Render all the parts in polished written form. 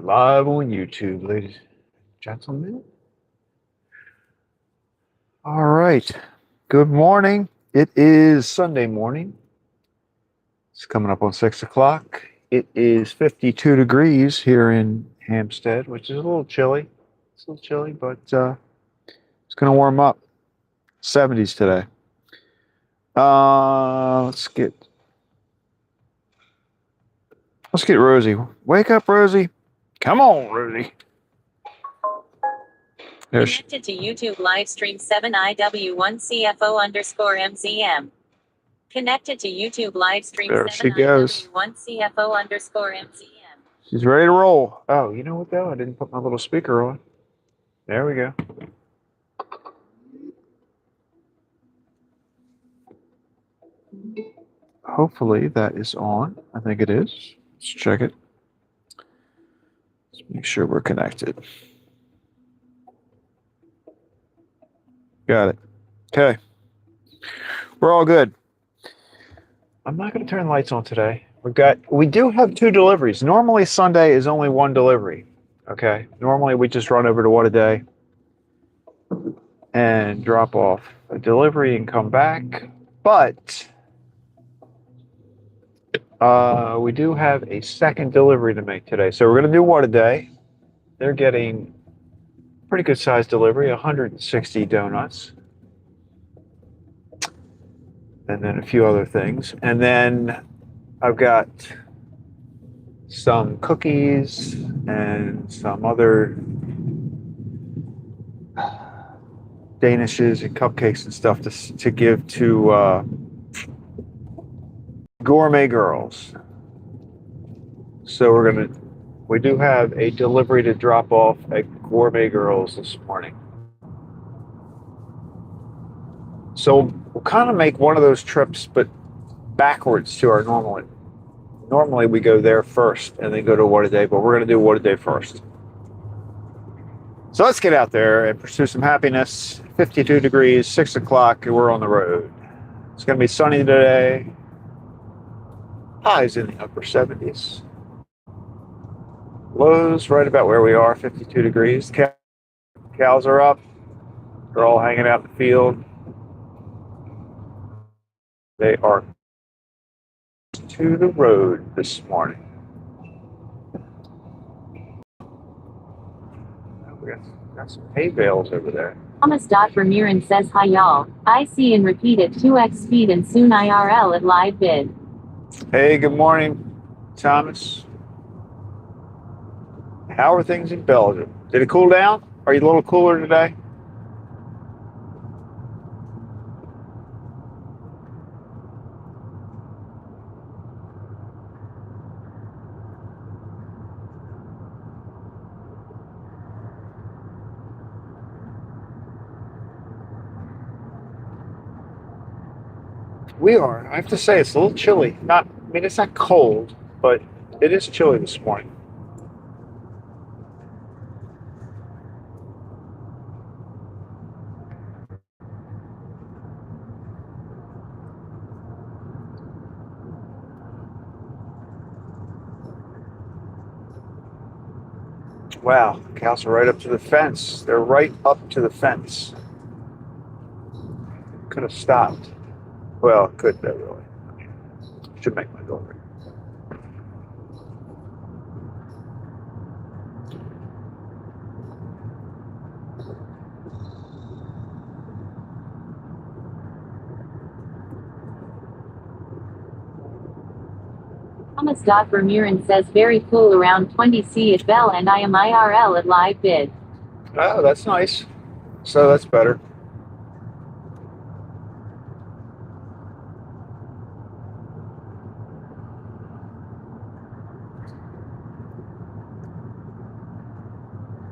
live on YouTube, ladies and gentlemen. All right. Good morning. It is Sunday morning. It's coming up on 6 o'clock. It is 52 degrees here in Hampstead, which is a little chilly. It's a little chilly, but it's going to warm up. 70s today. Let's get Rosie. Wake up, Rosie. Come on, Rosie. Connected to YouTube live stream 7IW1CFO_MZM. Connected to YouTube live stream 7IW1CFO_MZM. She's ready to roll. Oh, you know what though? I didn't put my little speaker on. There we go. Hopefully that is on. I think it is. Let's check it. Let's make sure we're connected. Got it. Okay. We're all good. I'm not going to turn the lights on today. We do have 2 deliveries. Normally Sunday is only 1 delivery. Okay. Normally we just run over to What a Day and drop off a delivery and come back. But we do have a second delivery to make today. So we're going to do What a Day. They're getting pretty good sized delivery, 160 donuts. And then a few other things. And then I've got some cookies and some other danishes and cupcakes and stuff to give to gourmet girls. So we do have a delivery to drop off at Gourmet Girls this morning. So we'll kind of make one of those trips, but backwards to our normal. Normally we go there first and then go to What a Day, but we're going to do What a Day first. So let's get out there and pursue some happiness. 52 degrees, 6 o'clock, and we're on the road. It's going to be sunny today. Highs in the upper 70s. Lows right about where we are, 52 degrees. Cows are up. They're all hanging out in the field. They are to the road this morning. We got some hay bales over there. Thomas Ramirez says hi y'all. I see and repeat at 2x speed and soon IRL at live bid. Hey, good morning, Thomas. How are things in Belgium? Did it cool down? Are you a little cooler today? We are. I have to say, it's a little chilly. It's not cold, but it is chilly this morning. Wow, cows are right up to the fence. They're right up to the fence. Could have stopped. Well, couldn't have really. Should make my delivery. Thomas Ramirez says very cool around 20 C at Bell and I am IRL at live bid. Oh, that's nice. So that's better.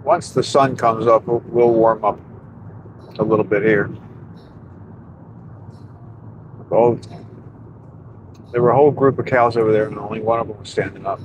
Once the sun comes up, we'll warm up a little bit here. Oh, there were a whole group of cows over there, and only one of them was standing up.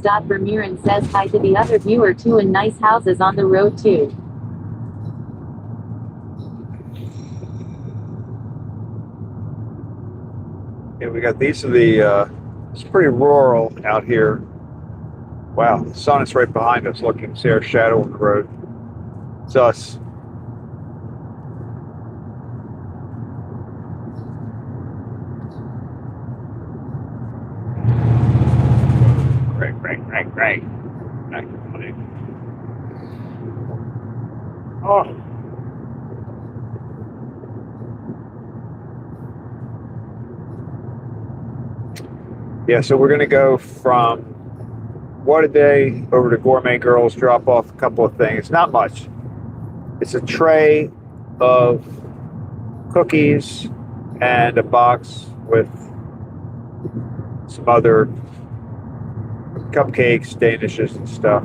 Thomas Vermeeren says hi to the other viewer too, and nice houses on the road too. Yeah, we got these are the, it's pretty rural out here. Wow, the sun is right behind us. Look, you can see our shadow on the road. It's us. Great. Oh. Yeah, so we're going to go from What a Day over to Gourmet Girls, drop off a couple of things. Not much. It's a tray of cookies and a box with some other cupcakes, danishes, and stuff.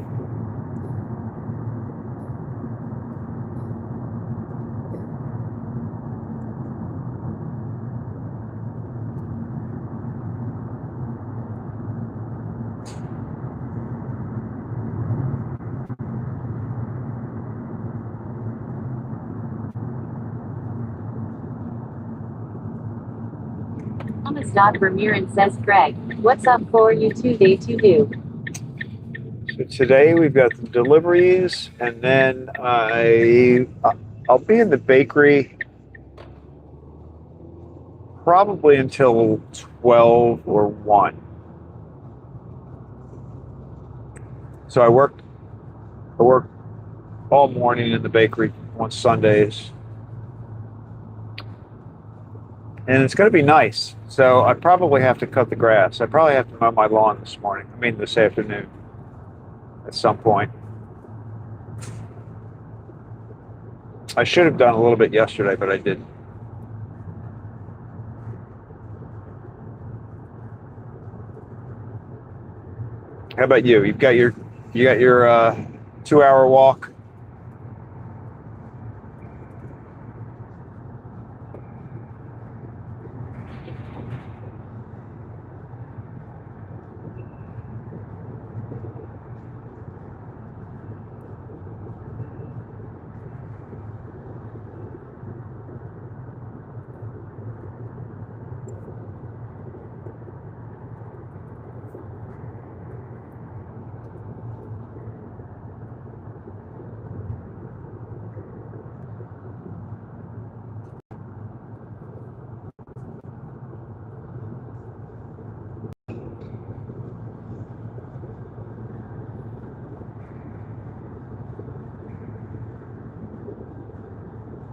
Thomas Vermeeren says, Craig, what's up for you today to do? So today we've got the deliveries, and then I'll be in the bakery probably until 12 or 1. So I work all morning in the bakery on Sundays. And it's going to be nice. So I probably have to cut the grass. I probably have to mow my lawn this afternoon at some point. I should have done a little bit yesterday, but I didn't. How about you? You got your 2-hour walk?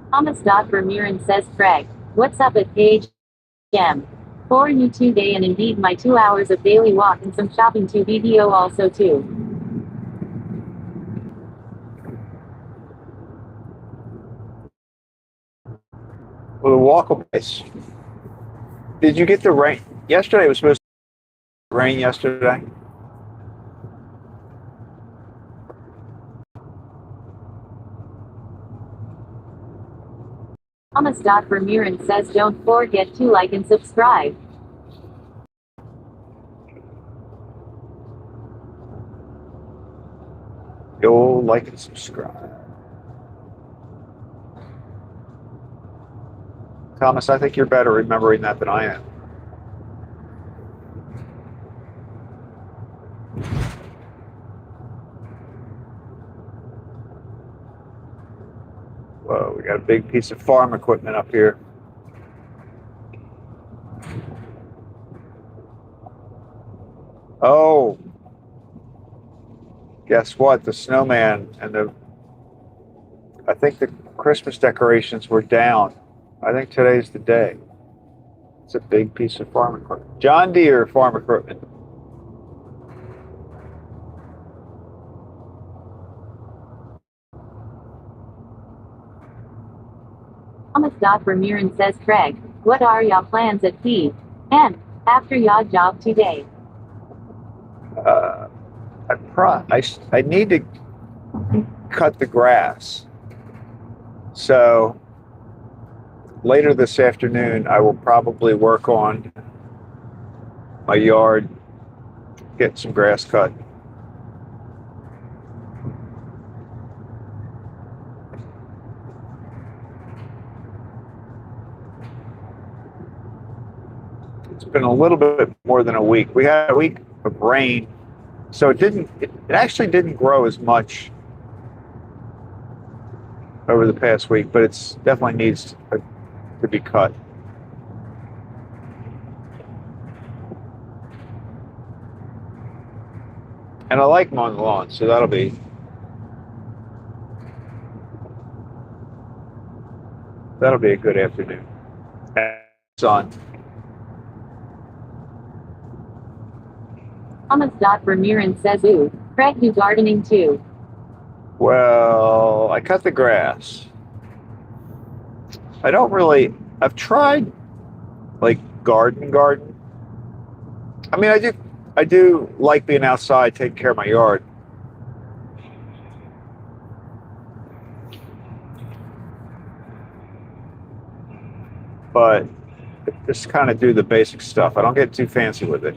Thomas Vermeeren says, Craig, what's up at page M? For you today, and indeed my 2 hours of daily walk and some shopping to video also too. Well, the walk will be nice. Did you get the rain? Yesterday it was supposed to rain yesterday. Thomas Vermeeren says, don't forget to like and subscribe. You'll like and subscribe. Thomas, I think you're better remembering that than I am. Whoa, we got a big piece of farm equipment up here. Oh, guess what? The snowman and I think the Christmas decorations were down. I think today's the day. It's a big piece of farm equipment. John Deere farm equipment. Thomas Vermeeren says, Craig, what are y'all plans at P.M. after y'all job today? I need to cut the grass. So later this afternoon, I will probably work on my yard, get some grass cut. It's been a little bit more than a week. We had a week of rain, so it actually didn't grow as much over the past week, but it's definitely needs to be cut. And I like mowing the lawn, so that'll be a good afternoon. Sun. Thomas Ramirez says, ooh, Craig do gardening too. Well, I cut the grass. I don't really. I've tried like garden. I mean, I do like being outside, taking care of my yard. But just kind of do the basic stuff. I don't get too fancy with it.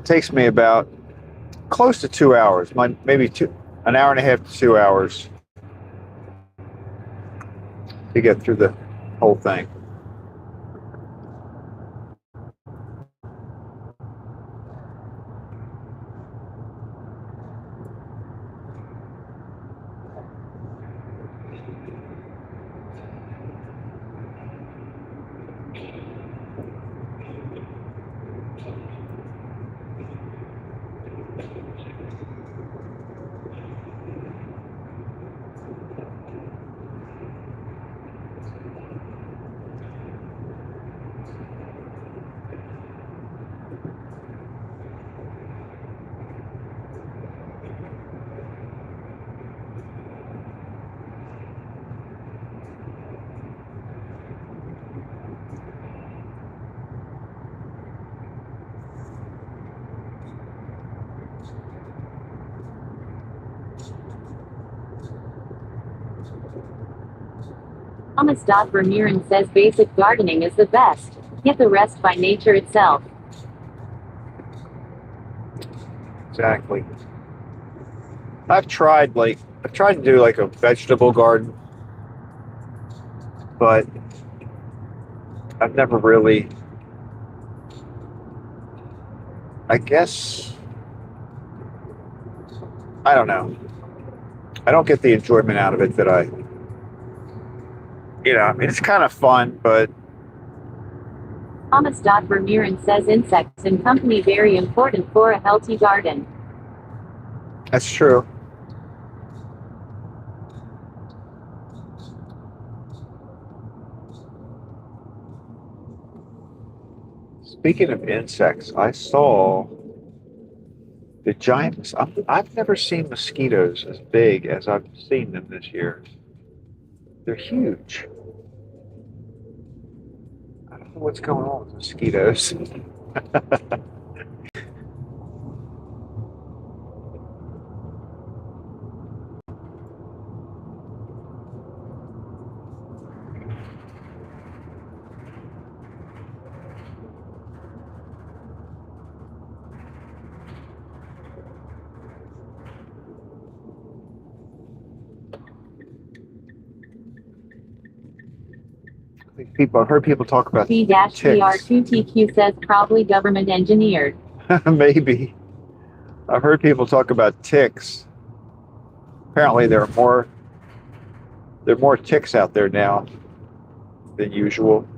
It takes me about close to 2 hours, maybe an hour and a half to 2 hours to get through the whole thing. Thomas Ramirez says basic gardening is the best. Get the rest by nature itself. Exactly. I've tried to do like a vegetable garden, but I've never really, I guess, I don't know. I don't get the enjoyment out of it that I mean, it's kind of fun, but Thomas Ramirez says insects and company very important for a healthy garden. that's true. Speaking of insects, I saw the giant. I've never seen mosquitoes as big as I've seen them this year. They're huge. I don't know what's going on with mosquitoes. I've heard people talk about ticks. B-TR2TQ says probably government engineered. Maybe. I've heard people talk about ticks. Apparently, there are more ticks out there now than usual.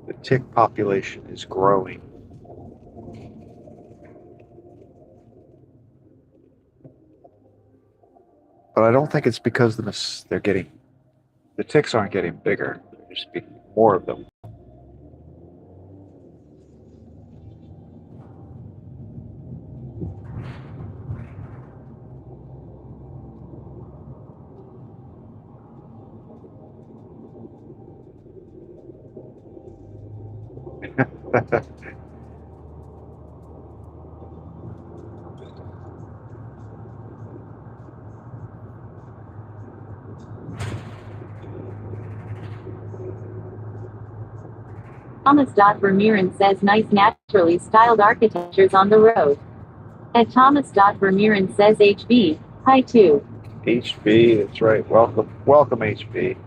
The tick population is growing. But I don't think it's because the ticks aren't getting bigger. There's just more of them. Thomas Vermeeren says nice naturally styled architectures on the road. At Thomas Vermeeren says HB, hi too. HB, that's right. Welcome, welcome, HB.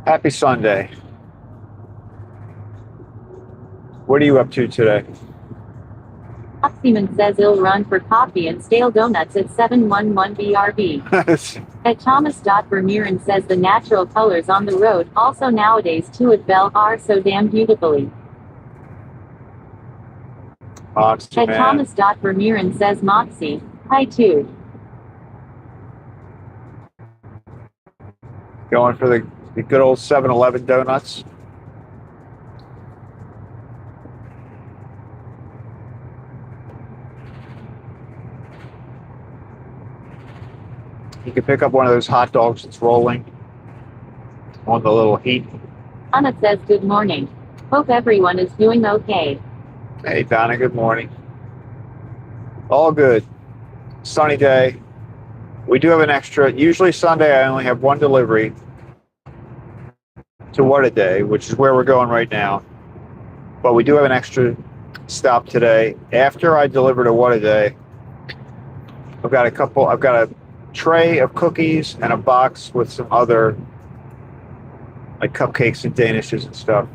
Happy Sunday. What are you up to today? Oxyman says he'll run for coffee and stale donuts at 711 BRB. At Thomas Vermeeren says the natural colors on the road, also nowadays too at Bell, are so damn beautifully. Moxie, At man. Thomas Vermeeren says Moxie, hi too. Going for the good old 7-Eleven donuts. You can pick up one of those hot dogs that's rolling on the little heat. Anna says good morning. Hope everyone is doing okay. Hey, Donna, good morning. All good. Sunny day. We do have an extra. Usually Sunday I only have one delivery to What a Day, which is where we're going right now. But we do have an extra stop today. After I deliver to What a Day, I've got a tray of cookies and a box with some other like cupcakes and danishes and stuff.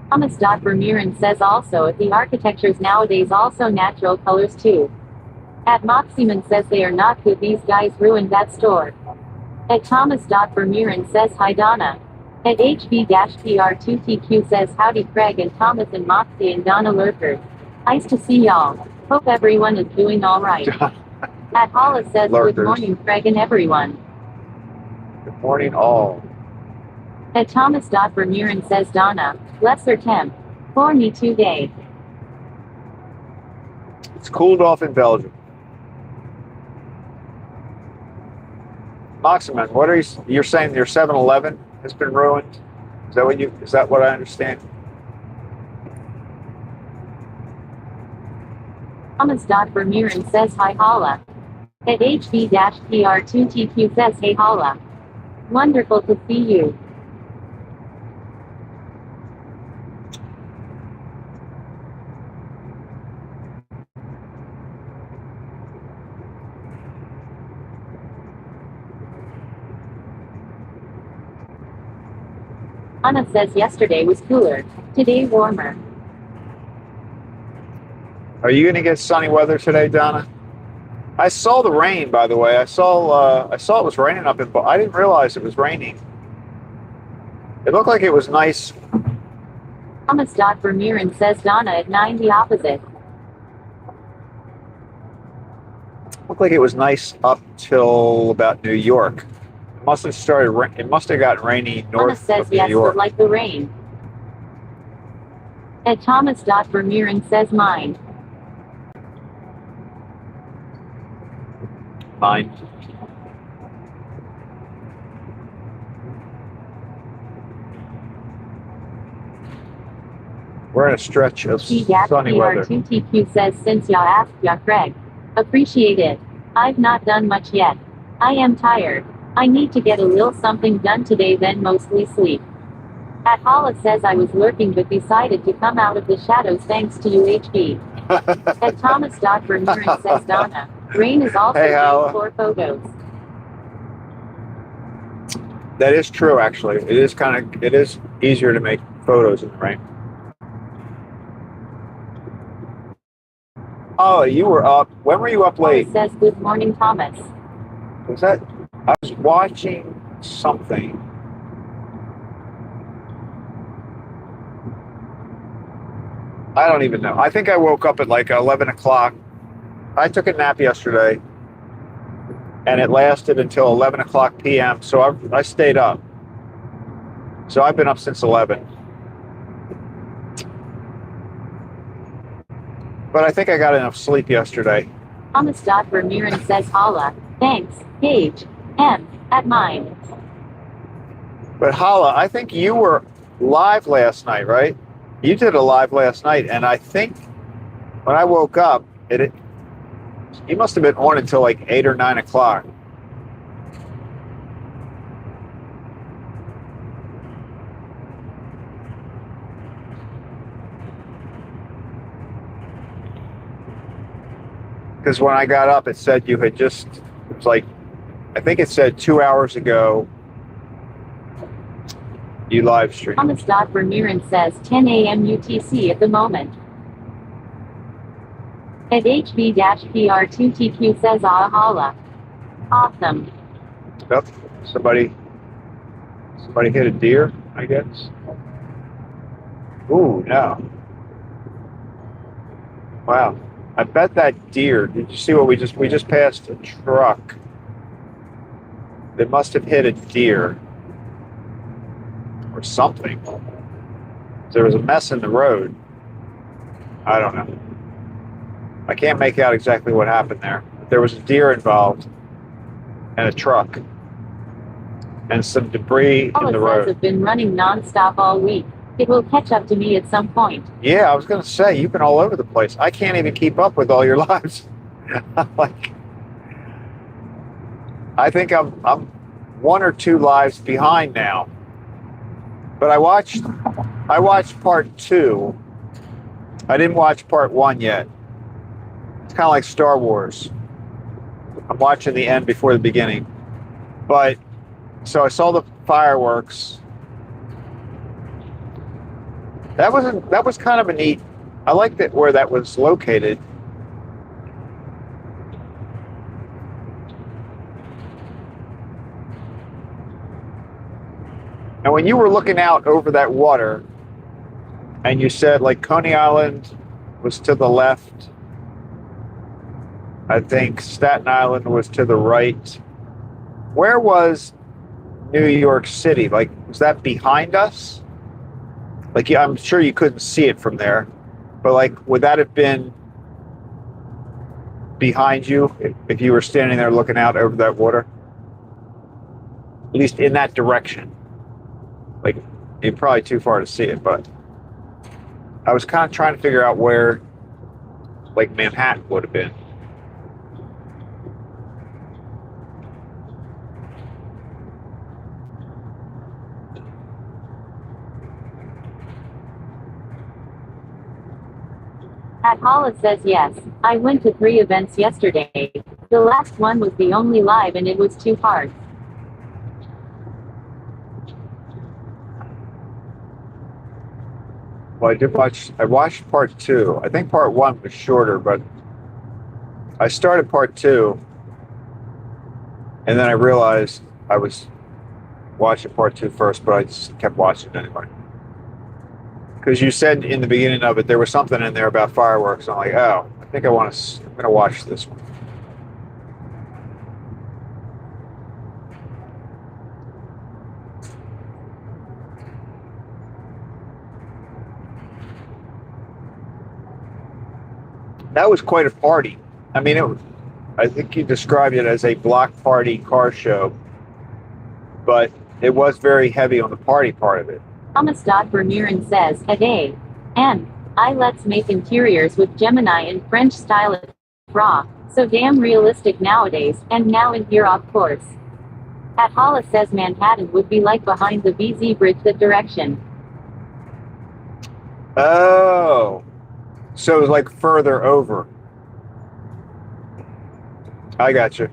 Thomas Vermeeren says also at the architectures nowadays also natural colors too. At Moxieman says they are not good, these guys ruined that store. At Thomas Vermeeren says hi Donna. At HB-PR2TQ says howdy Craig and Thomas and Moxie and Donna lurkers. Nice to see y'all. Hope everyone is doing alright. At Hollis says Lurkers. good morning Craig and everyone. Good morning, all. At Thomas Vermeeren says Donna, lesser temp. For me today. It's cooled off in Belgium. Moxieman, what are you're saying your 7-Eleven has been ruined? Is that what I understand? Thomas Vermeeren says hi holla. At HB-PR2TQ says hey holla. Wonderful to see you. Anna says yesterday was cooler, today warmer. Are you going to get sunny weather today, Donna? I saw the rain, by the way. I saw it was raining up in. I didn't realize it was raining. It looked like it was nice. Thomas Vermeeren says Donna at 9 the opposite. Looked like it was nice up till about New York. It must have started. It must have gotten rainy north Anna says of New yes, York. but like the rain. At Thomas Vermeeren says mine. Mine. We're in a stretch of sunny weather. PR2TQ says since ya asked ya Craig. Appreciate it. I've not done much yet. I am tired. I need to get a little something done today, then mostly sleep. At Holla says I was lurking but decided to come out of the shadows thanks to you HB. At Thomas Vermeeren says Donna. Rain is also good for photos. That is true, actually. It is easier to make photos in the rain. Oh, you were up. When were you up late? Holla says good morning Thomas. I was watching something. I don't even know. I think I woke up at like 11 o'clock. I took a nap yesterday, and it lasted until 11 o'clock p.m., so I stayed up. So I've been up since 11. But I think I got enough sleep yesterday. Thomas Vermeeren says holla. Thanks, Gage. M. At mine. But Hala, I think you were live last night, right? You did a live last night, and I think when I woke up, you must have been on until like 8 or 9 o'clock. Because when I got up, it said you had just, it was like, I think it said 2 hours ago you live streamed. Thomas Vermeeren says 10 a.m. UTC at the moment. At HB-PR2TQ says Ahala. Awesome. Yep. Somebody hit a deer, I guess. Ooh, no. Wow. I bet that deer, did you see what we just passed a truck that must have hit a deer or something. There was a mess in the road. I don't know. I can't make out exactly what happened there. There was a deer involved and a truck and some debris in the road. Have been running nonstop all week. It will catch up to me at some point. Yeah, I was going to say, you've been all over the place. I can't even keep up with all your lives. I think I'm 1 or 2 lives behind now. But I watched part 2. I didn't watch part 1 yet. It's kind of like Star Wars. I'm watching the end before the beginning. But so I saw the fireworks. That was kind of a neat. I liked it where that was located. And when you were looking out over that water, and you said like Coney Island was to the left, I think Staten Island was to the right. Where was New York City? Like, was that behind us? Like, yeah, I'm sure you couldn't see it from there, but like, would that have been behind you if you were standing there looking out over that water? At least in that direction. Like, you're probably too far to see it, but I was kind of trying to figure out where, like, Manhattan would have been. At Hollis says yes. I went to 3 events yesterday. The last one was the only live and it was too hard. Well, I watched part 2. I think part 1 was shorter, but I started part 2 and then I realized I was watching part 2 first, but I just kept watching it anyway. Because you said in the beginning of it, there was something in there about fireworks. I'm like, oh, I think I'm going to watch this one. That was quite a party. I mean, I think you described it as a block party car show, but it was very heavy on the party part of it. Thomas Vermeeren says, a day. And let's make interiors with Gemini in French style at raw. So damn realistic nowadays, and now in here of course. At Hollis says Manhattan would be like behind the BZ Bridge that direction. Oh. So it was like further over. I got you.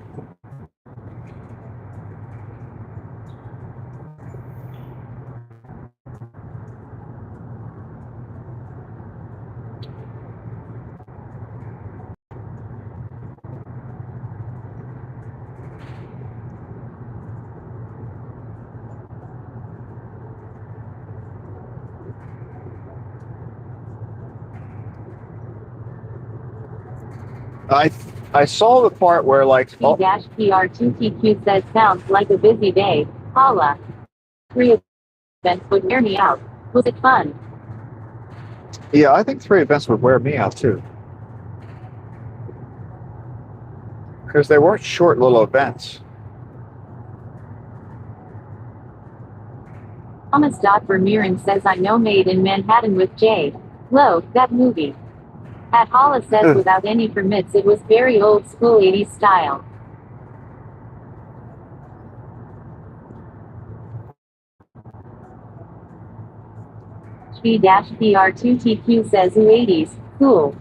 I saw the part where like P-PR2TQ says sounds like a busy day. Holla. 3 events would wear me out. Was it fun? Yeah, I think 3 events would wear me out too. Because they weren't short little events. Thomas. Vermeeren says I know Made in Manhattan with J. Lo, that movie. At Hala says without any permits it was very old school 80s style. G-PR2TQ says ooh 80s, cool.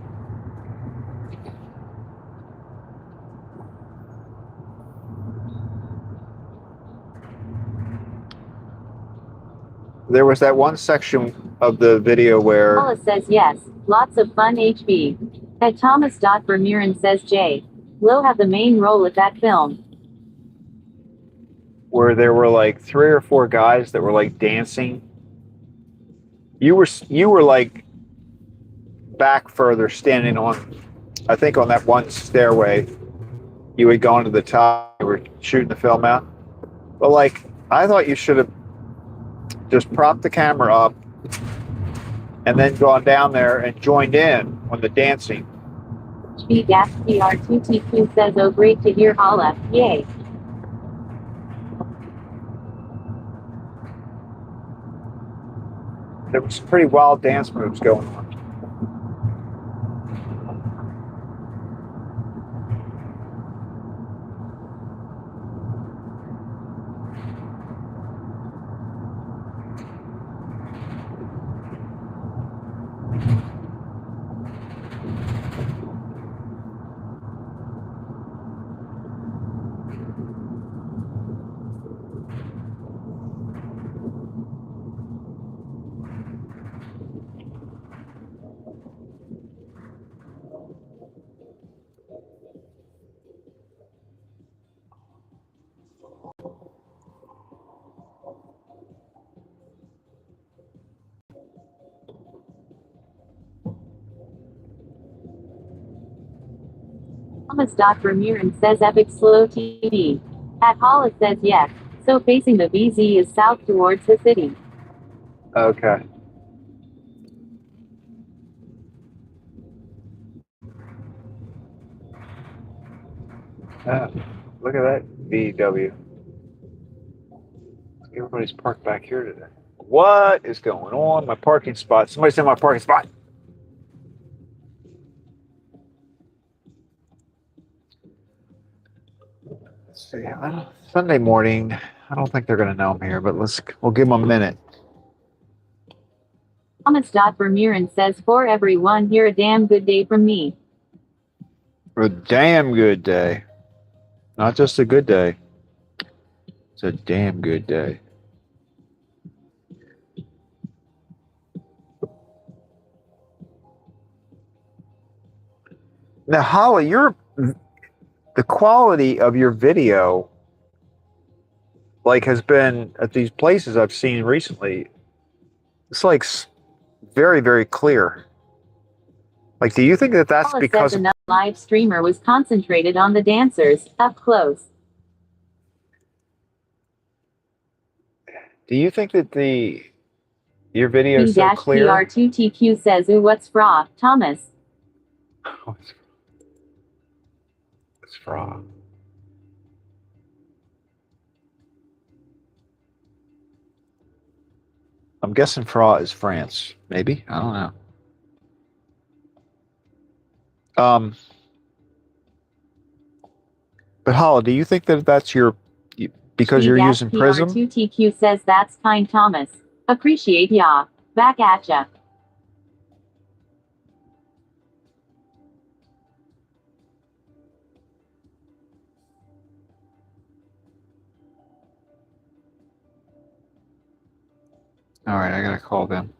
There was that one section of the video where Hala says yes, lots of fun HB. At Thomas. Vermeeren says J. Lo have the main role at that film. where there were like 3 or 4 guys that were like dancing. You were like back further, standing on, I think on that one stairway. You had gone to the top. You were shooting the film out. But like, I thought you should have just propped the camera up and then gone down there and joined in on the dancing. G-PR2TQ says oh great to hear Hala, yay. There was some pretty wild dance moves going on. Thomas. Vermeeren says epic slow TV. At Hala says yes, so facing the VZ is south towards the city. Okay. Look at that VW. Everybody's parked back here today. What is going on? My parking spot. Somebody's in my parking spot. Let's see. Sunday morning. I don't think they're going to know I'm here, but we'll give them a minute. Thomas. Vermeeren says for everyone here a damn good day from me. A damn good day. Not just a good day. It's a damn good day. Now, Holly, the quality of your video, like, has been at these places I've seen recently. It's like very, very clear. Like, do you think that that's Hala because says another live streamer was concentrated on the dancers up close. Do you think that your video is so clear? P-PR2TQ says ooh what's fra, Thomas. Oh, it's fraud. I'm guessing fraud is France. Maybe. I don't know. But Holly, do you think that that's because you're using Prism? PR2TQ says that's kind Thomas. Appreciate ya. Back at ya. All right, I gotta call them.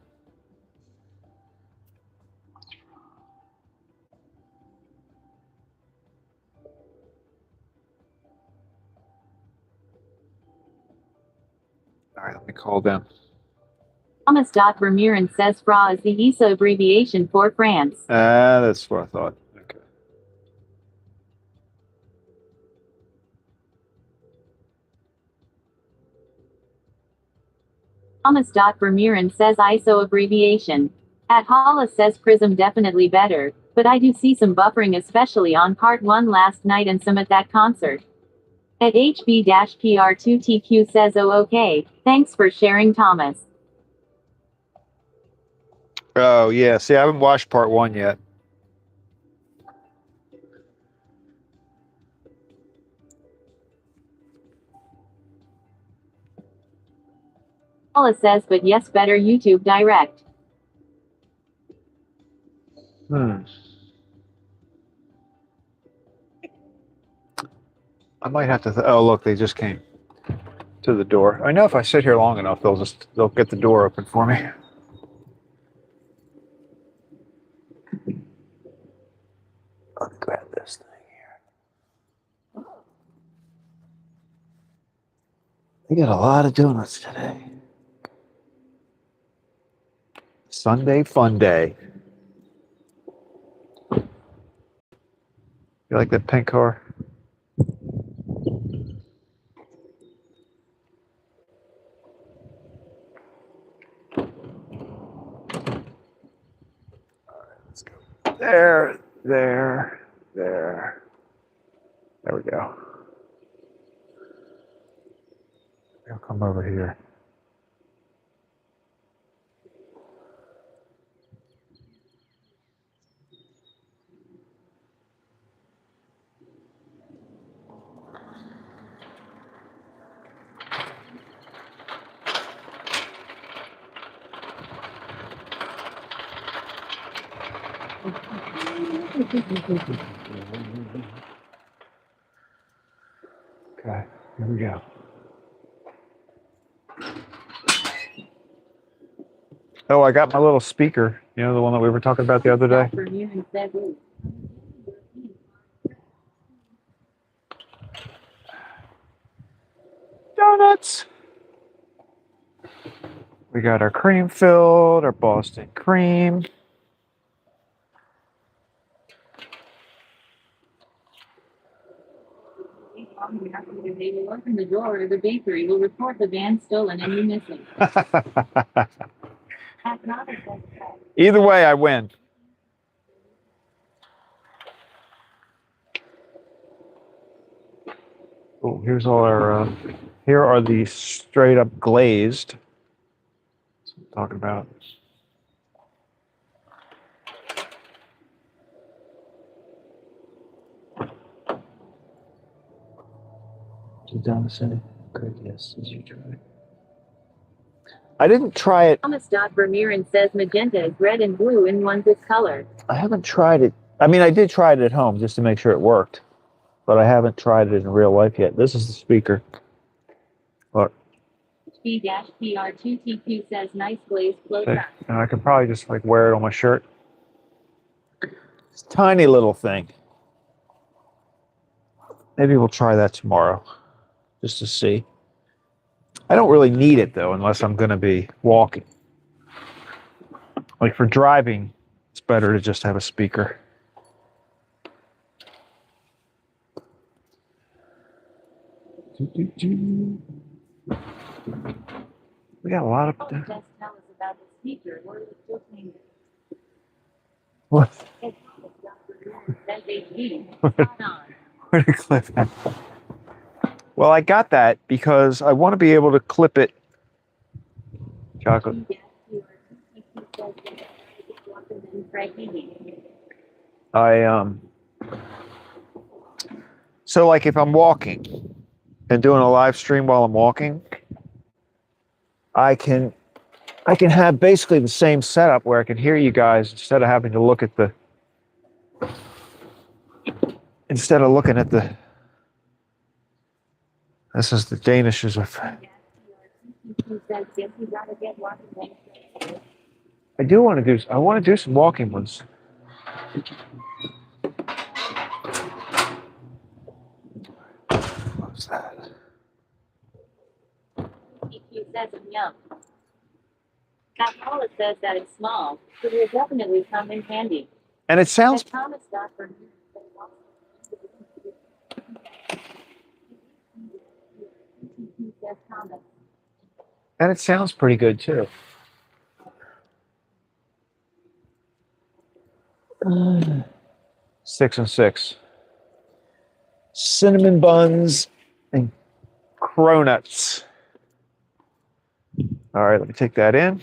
All right, let me call them. Thomas. Vermeeren says FRA is the ESA abbreviation for France. That's what I thought. Okay. Thomas. Vermeeren says ISO abbreviation. At Hala says Prism definitely better, but I do see some buffering especially on part 1 last night and some at that concert. At HB-PR2TQ says, oh, okay. Thanks for sharing, Thomas. Oh, yeah. See, I haven't watched part 1 yet. Paula says, but yes, better YouTube Direct. I might have to. Oh, look, they just came to the door. I know if I sit here long enough, they'll get the door open for me. Let me grab this thing here. We got a lot of donuts today. Sunday fun day. You like that pink car? Let's go. There. There we go. I'll come over here. Okay, here we go. Oh, I got my little speaker. You know, the one that we were talking about the other day? Donuts! We got our cream filled, our Boston cream. They will open the door or the bakery will report the van stolen and you missing. Either way, I win. Oh, here's all our, here are the straight up glazed. That's what I'm talking about. Down the center. Good, yes, as you try. I didn't try it. Thomas Vermeeren says magenta is red and blue in one's color. I haven't tried it. I mean, I did try it at home just to make sure it worked, but I haven't tried it in real life yet. This is the speaker. Look. B-PR2TQ says nice glaze close See, up. and I could probably just like wear it on my shirt. It's a tiny little thing. Maybe we'll try that tomorrow, just to see. I don't really need it though, unless I'm going to be walking. Like for driving, it's better to just have a speaker. We got a lot of. Just tell us about the speaker. Where is it still changing? What? Where did clip at? Well, I got that because I want to be able to clip it. Chocolate. So like if I'm walking and doing a live stream while I'm walking, I can have basically the same setup where I can hear you guys instead of having to look at the this is the Danishes of I want to do some walking ones. What's that? Yum. That Paula says that it's small, so it will definitely come in handy. And it sounds Thomas and it sounds pretty good too. 6 and 6. Cinnamon buns Cronuts. All right, let me take that in.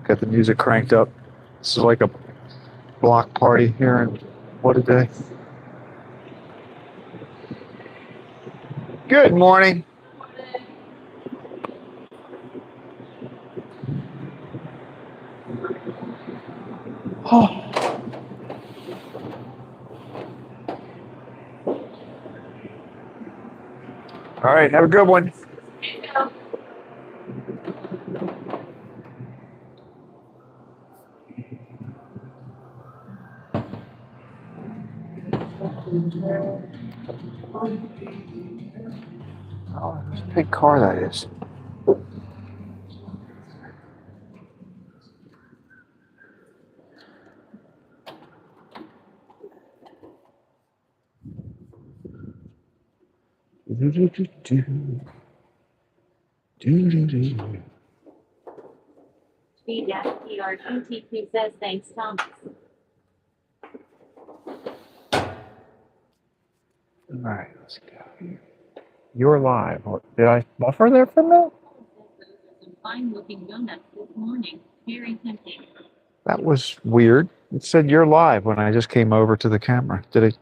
Got the music cranked up. This is like a block party here in what a day. Good morning. Oh. All right, have a good one. Oh, it's a big car that is. B-PRTTQ says thanks, Thomas. All right, let's go. You're live. Did I buffer there for a minute? Some fine-looking donuts this morning. Very tempting. That was weird. It said you're live when I just came over to the camera. Did it?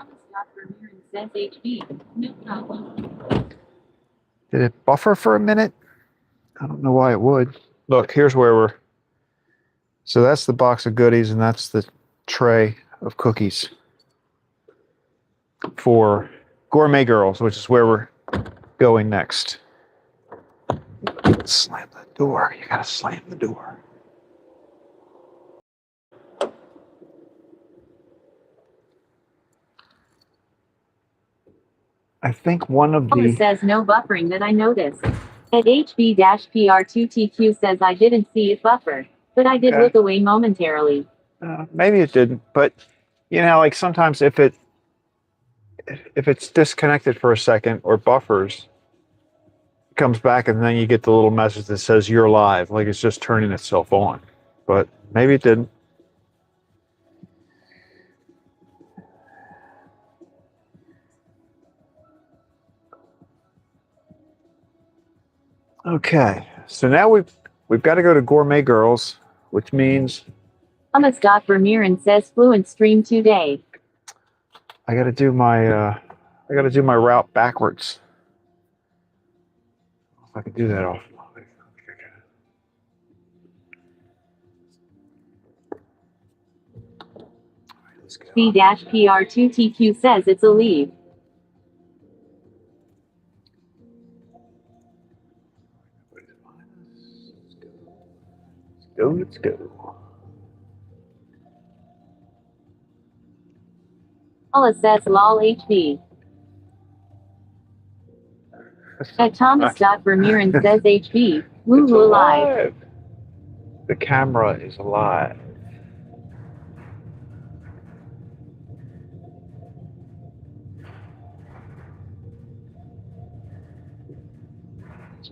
Says HB. No problem. Did it buffer for a minute? I don't know why it would. Look, here's where we're. So that's the box of goodies, and that's the tray of cookies for Gourmet Girls, which is where we're going next. Slam the door. You gotta slam the door. I think one of Thomas the. says no buffering that I noticed. At HB-PR2TQ says I didn't see it buffer, but I did look away momentarily. Maybe it didn't, but you know, like sometimes if it's disconnected for a second or buffers, it comes back and then you get the little message that says you're live, like it's just turning itself on. But maybe it didn't. Okay, so now we've got to go to Gourmet Girls, which means Thomas Vermeeren says fluent stream today. I got to do my route backwards. If I can do that off. B-PR2TQ says it's a leave. Let's go. Paula says lol HB. At Thomas.Vermeeren says HB. Woo-hoo live. The camera is alive.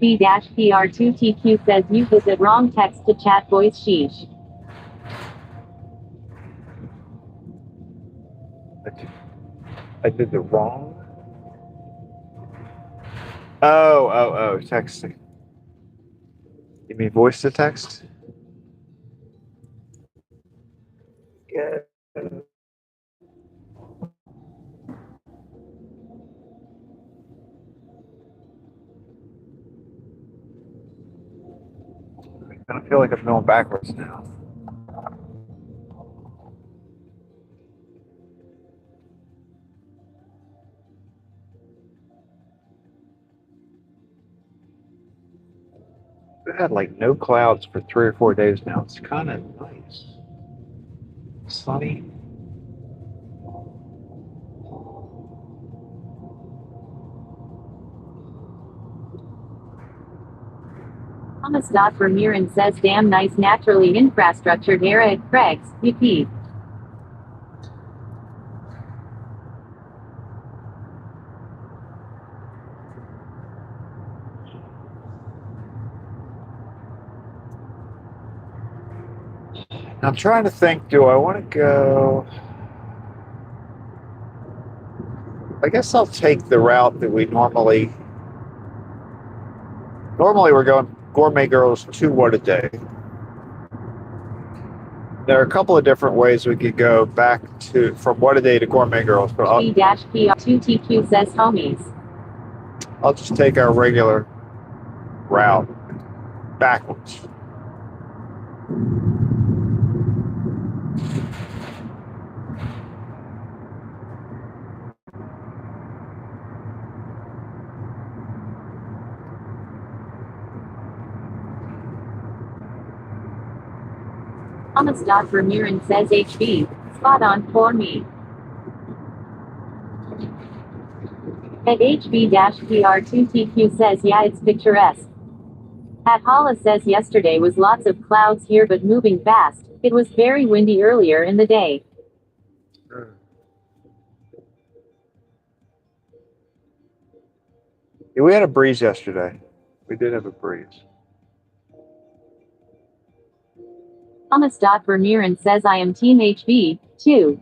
B-PR2TQ says you put the wrong text to chat voice sheesh. I did the wrong. Oh, texting. You mean voice to text? Yeah. I don't feel like I'm going backwards now. We've had like no clouds for 3 or 4 days now. It's kind of nice. Sunny. Thomas Vermeeren says damn nice naturally infrastructured area at Craig's, UP. I'm trying to think, do I want to go? I guess I'll take the route that we normally we're going Gourmet Girls to What a Day. There are a couple of different ways we could go back to from What a Day to Gourmet Girls, but P-PR2TQ says homies. I'll just take our regular route backwards. Thomas Vermeeren says HB, spot on for me. At HB-PR2TQ says yeah it's picturesque. At Hala says yesterday was lots of clouds here but moving fast. It was very windy earlier in the day. Yeah, we had a breeze yesterday. We did have a breeze. Thomas Vermeeren says I am Team HB, too.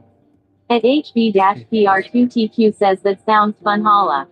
At HB-PR2TQ says that sounds fun Hala.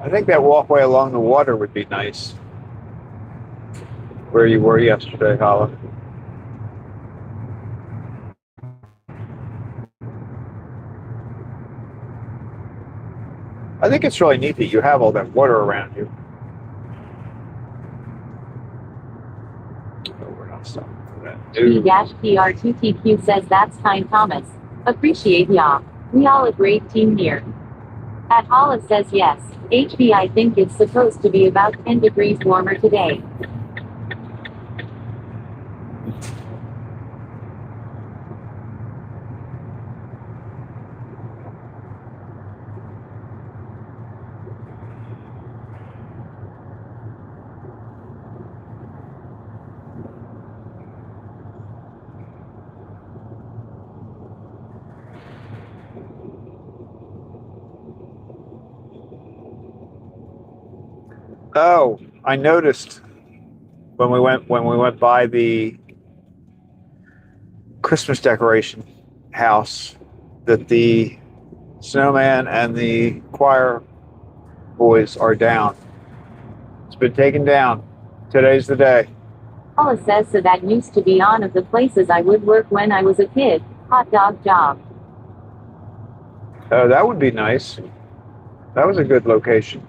I think that walkway along the water would be nice. Where you were yesterday, Hala. I think it's really neat that you have all that water around you. Oh, we're not stopping for that. P-PR2TQ says that's kind Thomas. Appreciate ya. We all a great team here. At Hala says yes. HB I think it's supposed to be about 10 degrees warmer today. Oh, I noticed when we went by the Christmas decoration house that the snowman and the choir boys are down. It's been taken down. Today's the day. Hala says so that used to be one of the places I would work when I was a kid. Hot dog job. Oh, that would be nice. That was a good location.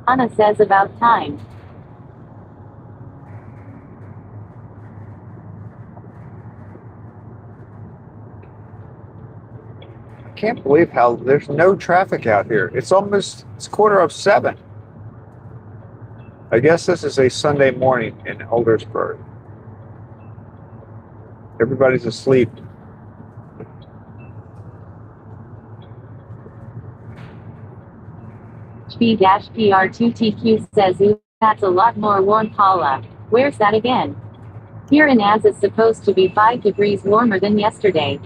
Anna says about time. I can't believe how there's no traffic out here. It's 7:15. I guess this is a Sunday morning in Oldersburg. Everybody's asleep. P-PR2TQ says ooh, that's a lot more warm Hala. Where's that again? Here in Az it's supposed to be 5 degrees warmer than yesterday.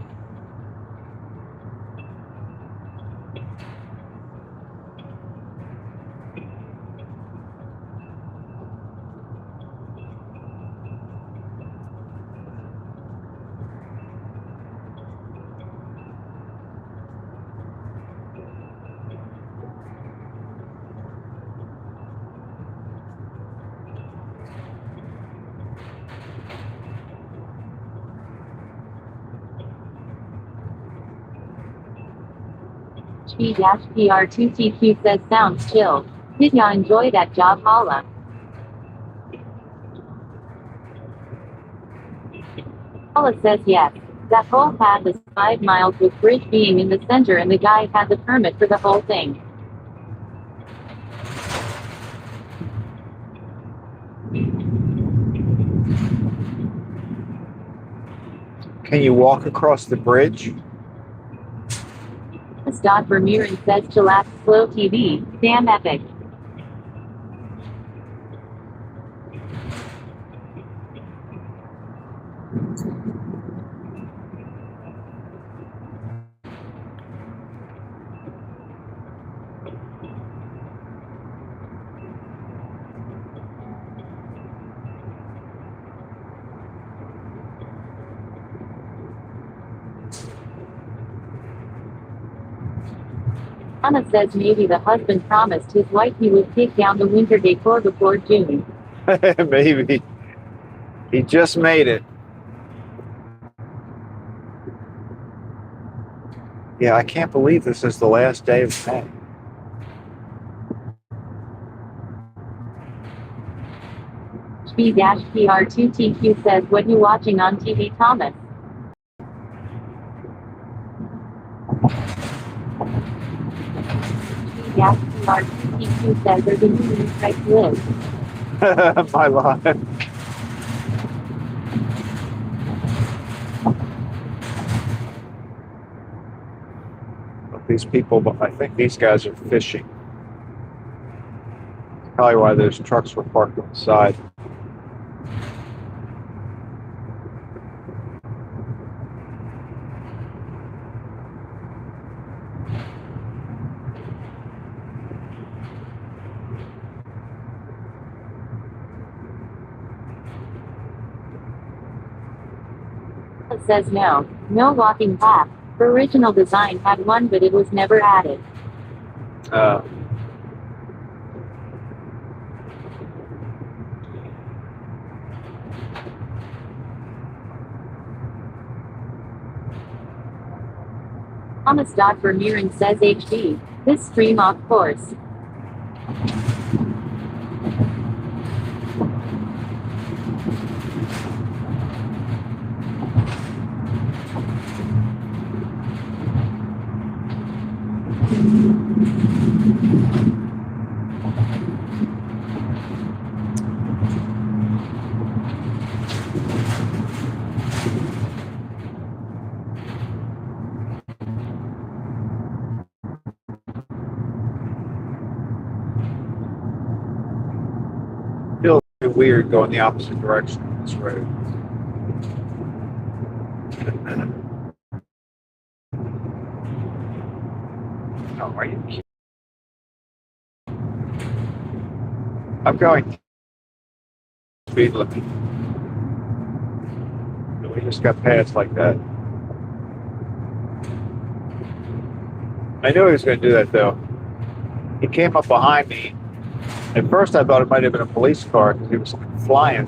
G-PR2TQ says sounds chill. Did ya enjoy that job, Paula? Paula says yes. That whole path is 5 miles with bridge being in the center and the guy had the permit for the whole thing. Can you walk across the bridge? Vermeeren says chillax slow TV, damn epic. Anna says maybe the husband promised his wife he would take down the winter decor before June. Maybe. He just made it. Yeah, I can't believe this is the last day of May. G-PR2TQ says, what you watching on TV, Thomas? G-PR2TQ says, there's a new Craigslist. My life. These people, I think these guys are fishing. That's probably why those trucks were parked on the side. It says no walking path. The original design had one but it was never added. Thomas Vermeeren says HD. This stream off course. Feels weird going the opposite direction on this road. Oh, are you kidding? I'm going speed limit. We just got passed like that. I knew he was going to do that though. He came up behind me. At first I thought it might have been a police car because he was flying.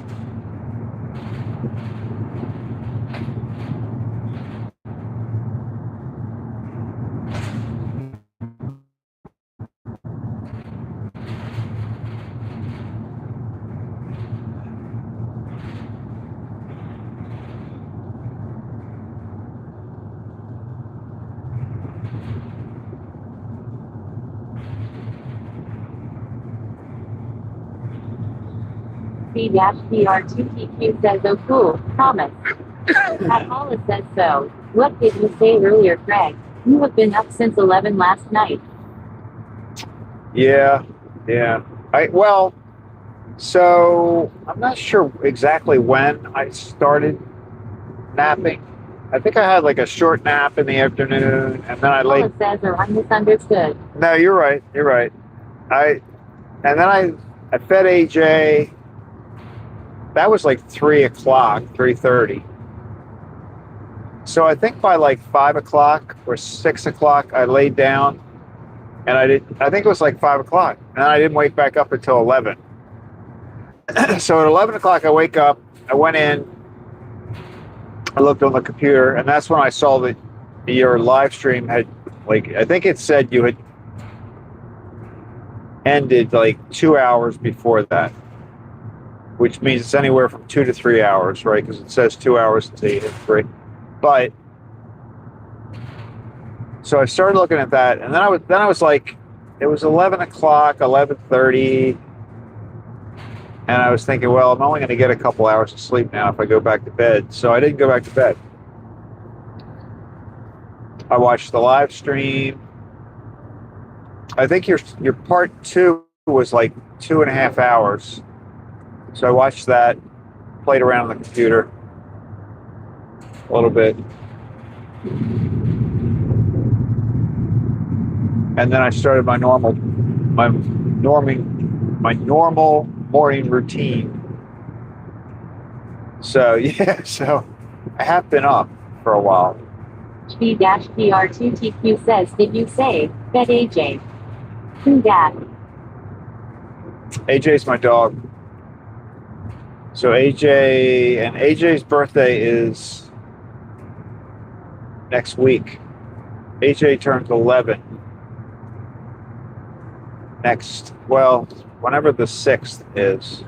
C-PR2TQ says, oh cool, Thomas. Pat Paula says so. What did you say earlier, Craig? You have been up since 11 last night. Yeah. Well, So I'm not sure exactly when I started napping. I think I had like a short nap in the afternoon, and then I laid. Paula says, or I misunderstood. No, you're right. You're right. I and then I fed AJ. That was like 3 o'clock, 3:30. So I think by like 5 o'clock or 6 o'clock, I laid down, and I think it was like 5 o'clock, and I didn't wake back up until 11. So at 11 o'clock, I wake up. I went in. I looked on the computer, and that's when I saw that your live stream had, like, I think it said you had ended like 2 hours before that, which means it's anywhere from 2 to 3 hours, right? Because it says 2 hours until you hit 3. But so I started looking at that, and then I was like, it was 11 o'clock, 11:30, and I was thinking, well, I'm only going to get a couple hours of sleep now if I go back to bed. So I didn't go back to bed. I watched the live stream. I think your part 2 was like 2.5 hours. So I watched that, played around on the computer a little bit. And then I started my normal morning routine. So yeah, so I have been up for a while. HB-PR2TQ says, did you say, fed AJ? Who dat? AJ's my dog. So AJ's birthday is next week. AJ turns 11 whenever the 6th is.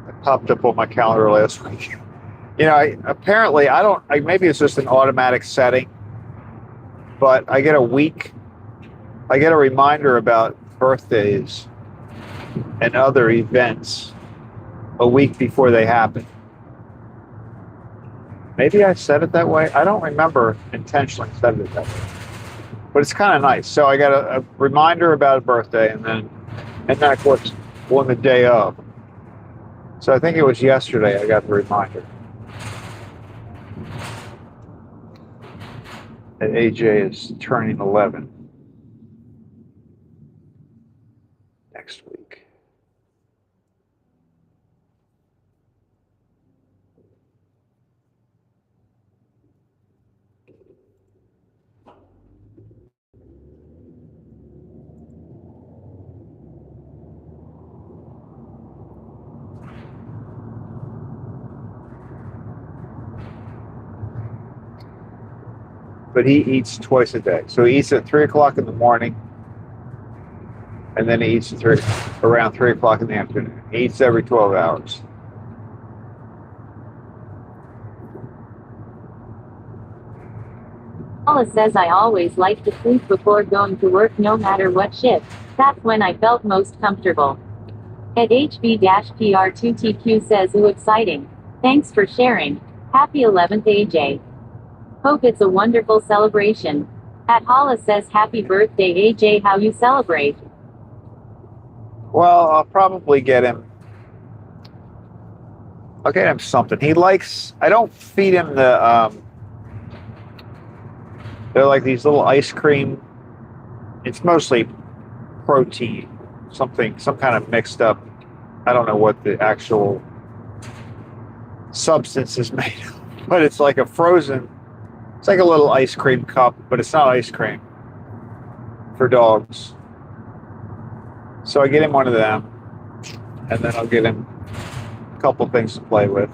It popped up on my calendar last week. You know, maybe it's just an automatic setting, but I get a reminder about birthdays and other events a week before they happen. Maybe I said it that way. I don't remember intentionally setting it that way, but it's kind of nice. So I got a reminder about a birthday, and then of course on the day of. So I think it was yesterday I got the reminder that AJ is turning 11 next week. But he eats twice a day. So he eats at 3 o'clock in the morning, and then he eats around 3 o'clock in the afternoon. He eats every 12 hours. Paula says, I always like to sleep before going to work no matter what shift. That's when I felt most comfortable. At HB-PR2TQ says, ooh, exciting. Thanks for sharing. Happy 11th, AJ. Hope it's a wonderful celebration. At Hala says, happy birthday, AJ, how you celebrate? Well, I'll probably get him something. He likes, I don't feed him they're like these little ice cream. It's mostly protein, some kind of mixed up. I don't know what the actual substance is made of, but it's like it's like a little ice cream cup, but it's not ice cream for dogs. So I get him one of them, and then I'll get him a couple things to play with.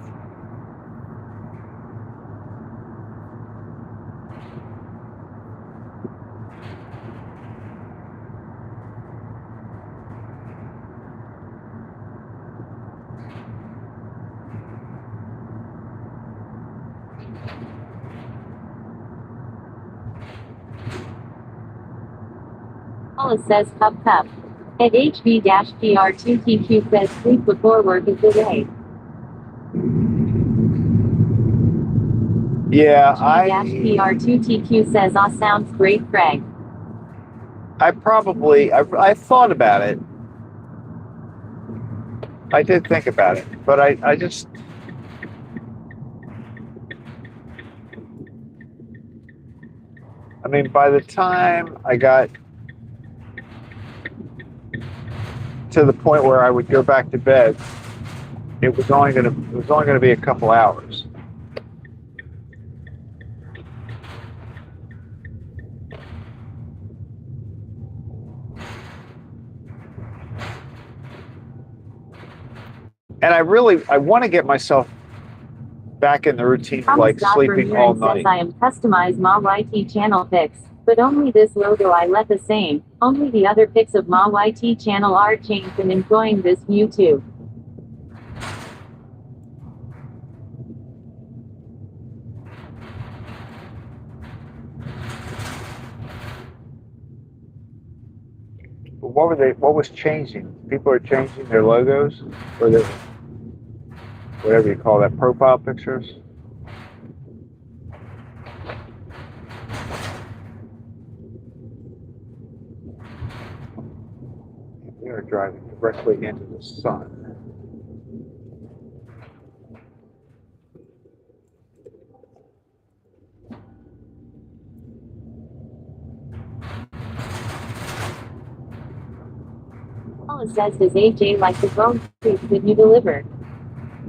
Paula says, cup. At HB-PR2TQ says, sleep before work is the way. Yeah, G-PR2TQ says, "Ah, sounds great, Craig." I thought about it. I did think about it, but I just, I mean, by the time I got to the point where I would go back to bed, it was only gonna be a couple hours. And I want to get myself back in the routine of like sleeping all night. Says, "I am customized Ma YT channel pics, but only this logo I let the same. Only the other pics of Ma YT channel are changed and enjoying this view too." But what was changing? People are changing their logos or their, whatever you call that, profile pictures. We are driving directly into the sun. Paula says, "Does AJ like the bone treats that you deliver?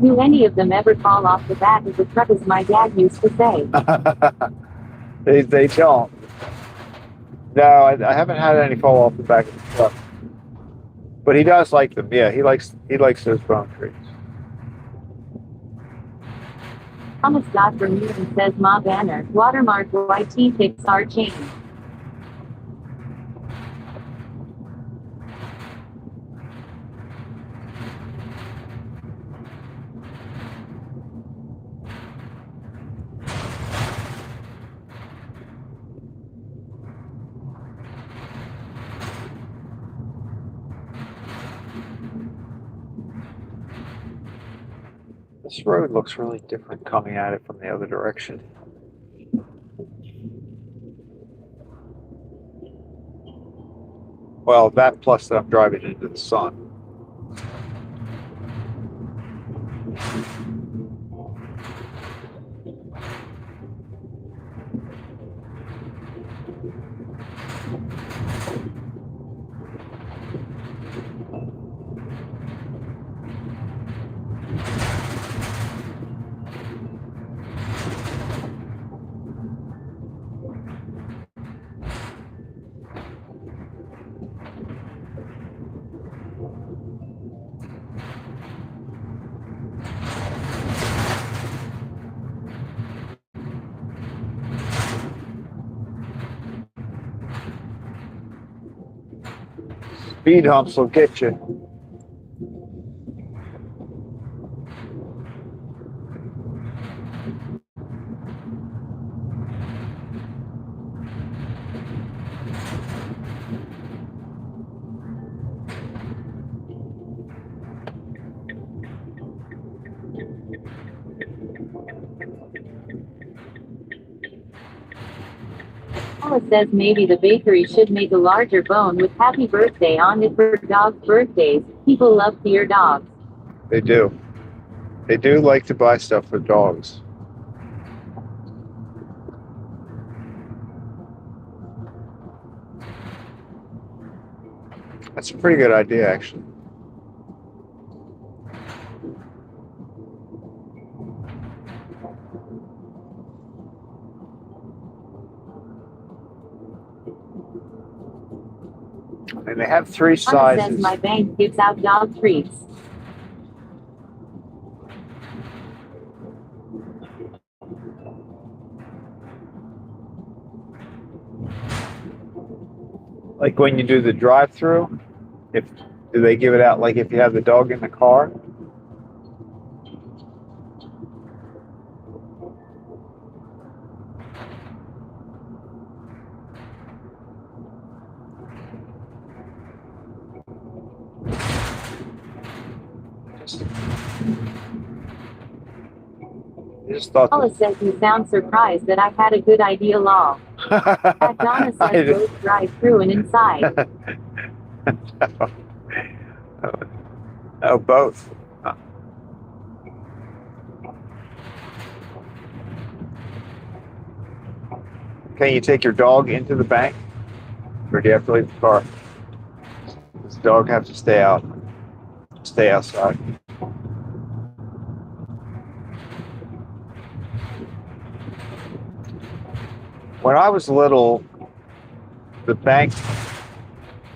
Do any of them ever fall off the back of the truck, as my dad used to say?" They don't. No, I haven't had any fall off the back of the truck. But he does like them. Yeah, he likes those bone treats. Thomas got from you and says, "Ma banner, watermark YT pics are changed." This road looks really different coming at it from the other direction. Well, that plus that I'm driving into the sun. Speed humps will get you. Paula says maybe the bakery should make a larger bone with "Happy Birthday" on it for dogs' birthdays. People love their dogs. They do. They do like to buy stuff for dogs. That's a pretty good idea, actually. And they have three sizes. Says, "My bank gives out dog treats." Like when you do the drive-through, do they give it out like if you have the dog in the car? just thought Paula says you sound surprised that I had a good idea lol. At Donna I says did- both drive through and inside. Oh, both. Can you take your dog into the bank? Or do you have to leave the car? Does the dog have to stay outside? When I was little, the bank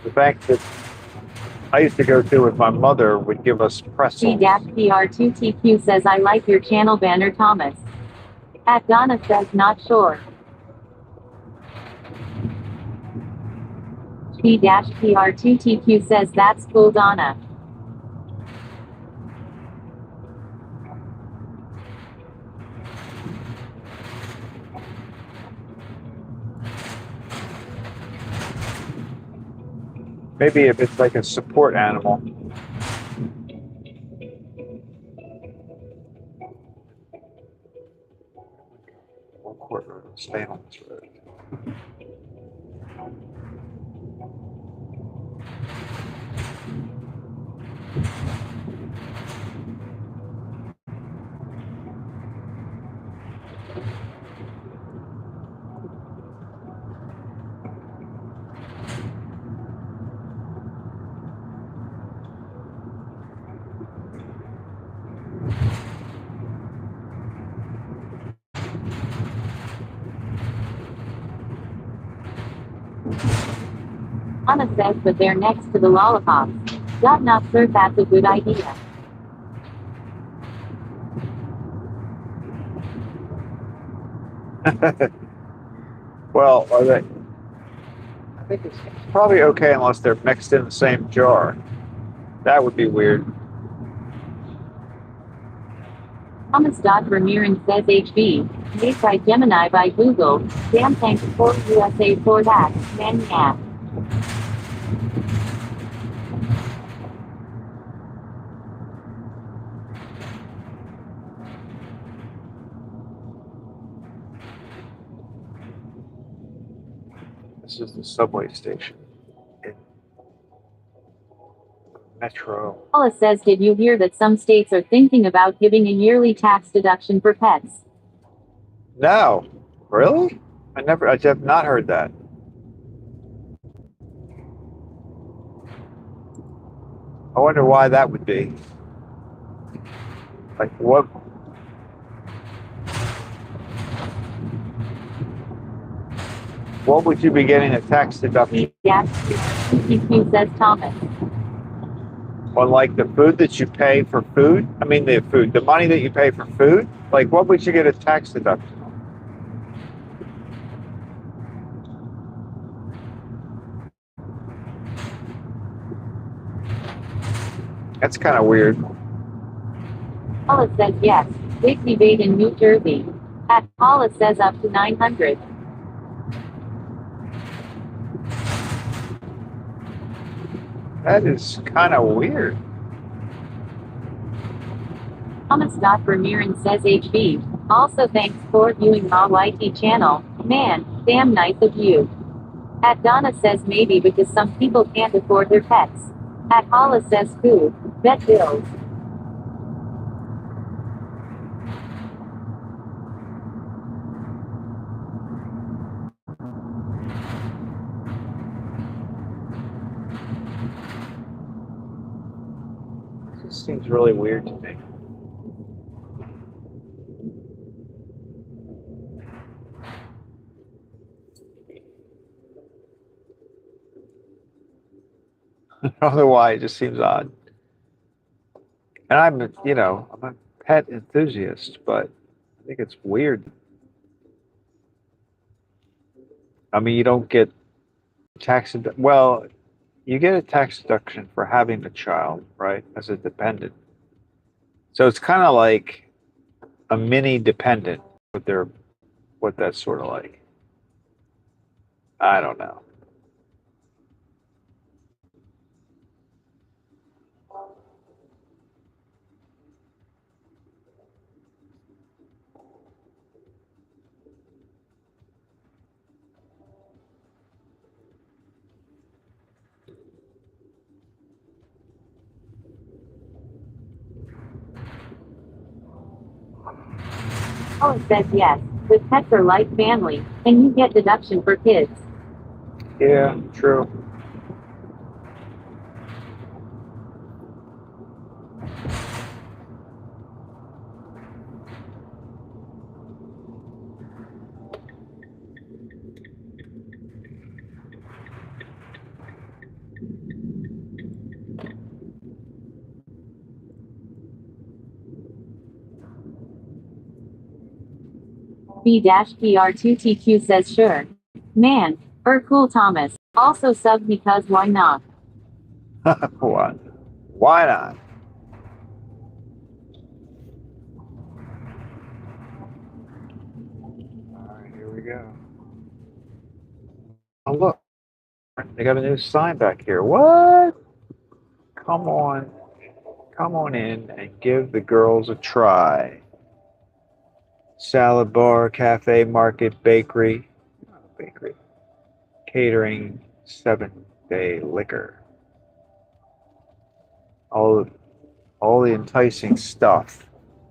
that I used to go to with my mother would give us pretzels. G-PR2TQ says I like your channel banner Thomas. At Donna says not sure. G-PR2TQ says that's cool Donna. Maybe if it's like a support animal. One court road, staying on this road. Donna says but they're next to the lollipops. Not sure that's a good idea. Well, are they? I think it's probably okay unless they're mixed in the same jar. That would be weird. Thomas. Vermeeren says HB. Made by Gemini by Google. Damn thanks for USA for that. Man yeah. This is the subway station in Metro. Paula says did you hear that some states are thinking about giving a yearly tax deduction for pets? No, really? I have not heard that. I wonder why that would be. Like what would you be getting a tax deduction Yes. TQ says Thomas. on? Like the food that you pay for food? I mean the money that you pay for food? Like what would you get a tax deduction on? That's kind of weird. Paula says yes. Big debate in New Jersey. At Paula says up to 900. That is kind of weird. Thomas. Vermeeren says HB. Also thanks for viewing my YT channel. Man, damn nice of you. At Donna says maybe because some people can't afford their pets. At Paula says cool. Vet bills. This seems really weird to me. I don't know why, it just seems odd. And I'm a pet enthusiast, but I think it's weird. I mean, you don't get well, you get a tax deduction for having a child, right, as a dependent. So it's kind of like a mini dependent, what that's sort of like. I don't know. Paula says yes. With pets are like family, and you get deduction for kids. Yeah, true. B-PR2TQ says sure. Man. Cool Thomas. Also sub because why not? What? Why not? All right, here we go. Oh, look. They got a new sign back here. What? Come on. Come on in and give the girls a try. Salad bar, cafe, market, bakery. Bakery. Catering, 7-day liquor. All the enticing stuff.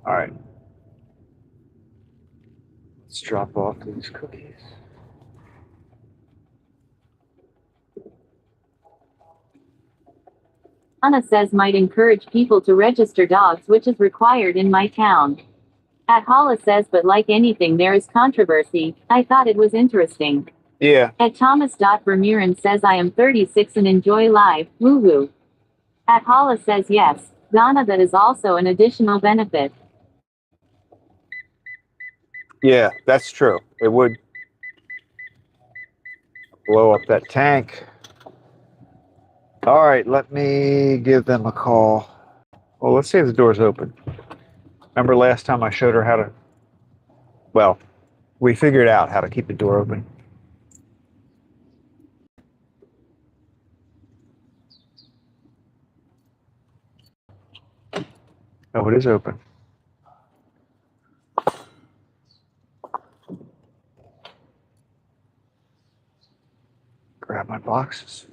All right. Let's drop off these cookies. Anna says might encourage people to register dogs, which is required in my town. At Hala says but like anything there is controversy. I thought it was interesting. Yeah. At Thomas. Vermeeren says I am 36 and enjoy life. Woo woo. At Hala says yes. Donna, that is also an additional benefit. Yeah, that's true. It would blow up that tank. All right, let me give them a call. Well, let's see if the door's open. Remember last time I showed her how to, well, we figured out how to keep the door open. Oh, it is open. Grab my boxes.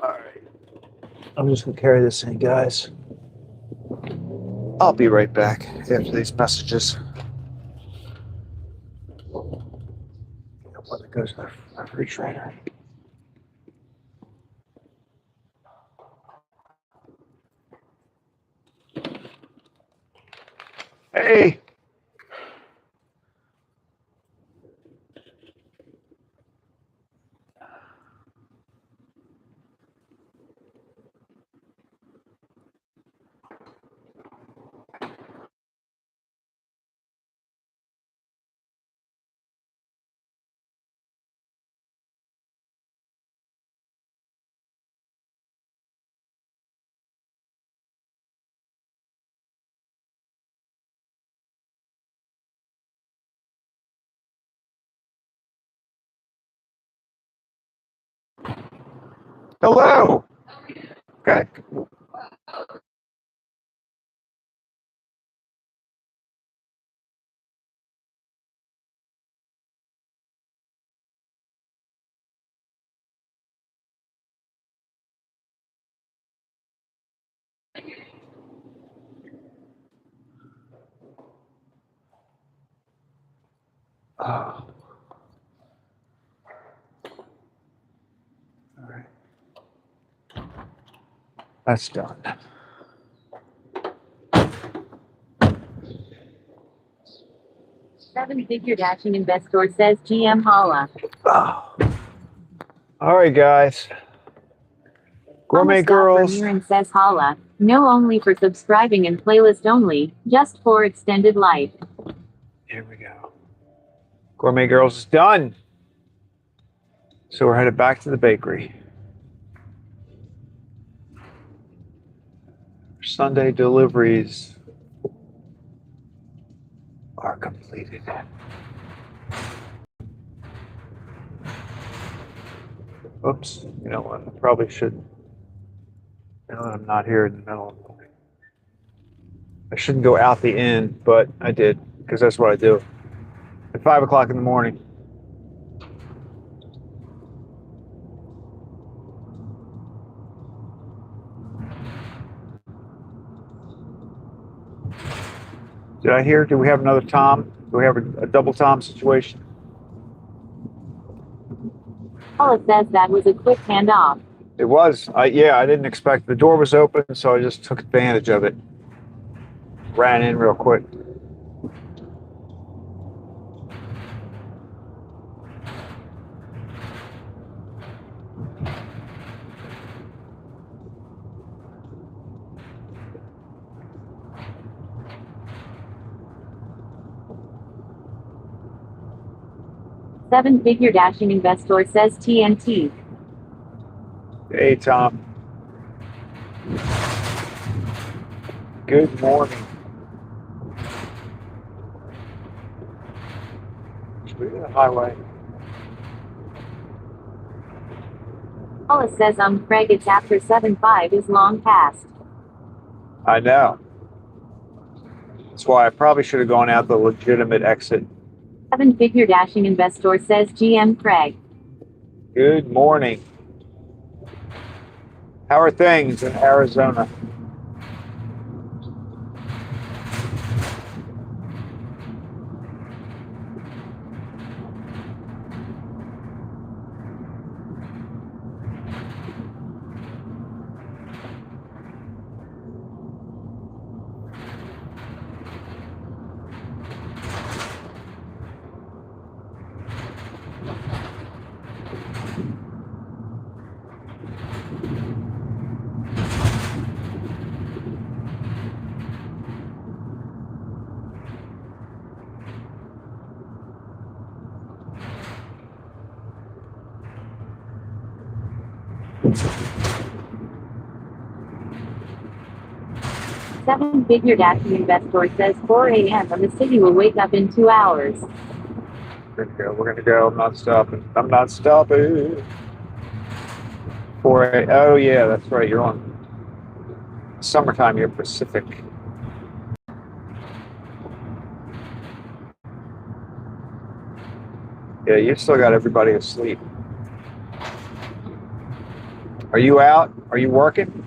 All right. I'm just going to carry this in, guys. I'll be right back after these messages. When it goes to the refrigerator. Hey! Hello! Okay. Oh. All right. That's done. Seven-figure dashing investor says GM Hala. Oh. All right, guys. Gourmet girls. Vermeeren says Hala. No, only for subscribing and playlist only, just for extended life. Here we go. Gourmet girls is done. So we're headed back to the bakery. Sunday deliveries are completed. Oops, you know what? I probably should. Now that I'm not here in the middle of the morning. I shouldn't go out the end, but I did because that's what I do. At 5 o'clock in the morning. Did I hear? Do we have another Tom? Do we have a double Tom situation? Paula says that was a quick handoff. It was. Yeah, I didn't expect. The door was open, so I just took advantage of it. Ran in real quick. Seven-figure dashing investor says TNT. Hey, Tom. Good morning. Should the highway? Paula says Craig, it's after 7:05 is long past. I know. That's why I probably should have gone out the legitimate exit. Seven-figure dashing investor says GM Craig. Good morning. How are things in Arizona? Seven-figure dashing investor says 4 a.m. and the city will wake up in 2 hours. We're gonna go. I'm not stopping. I'm not stopping. 4 Oh yeah, that's right. You're on summertime. You're Pacific. Yeah, you still got everybody asleep. Are you out? Are you working?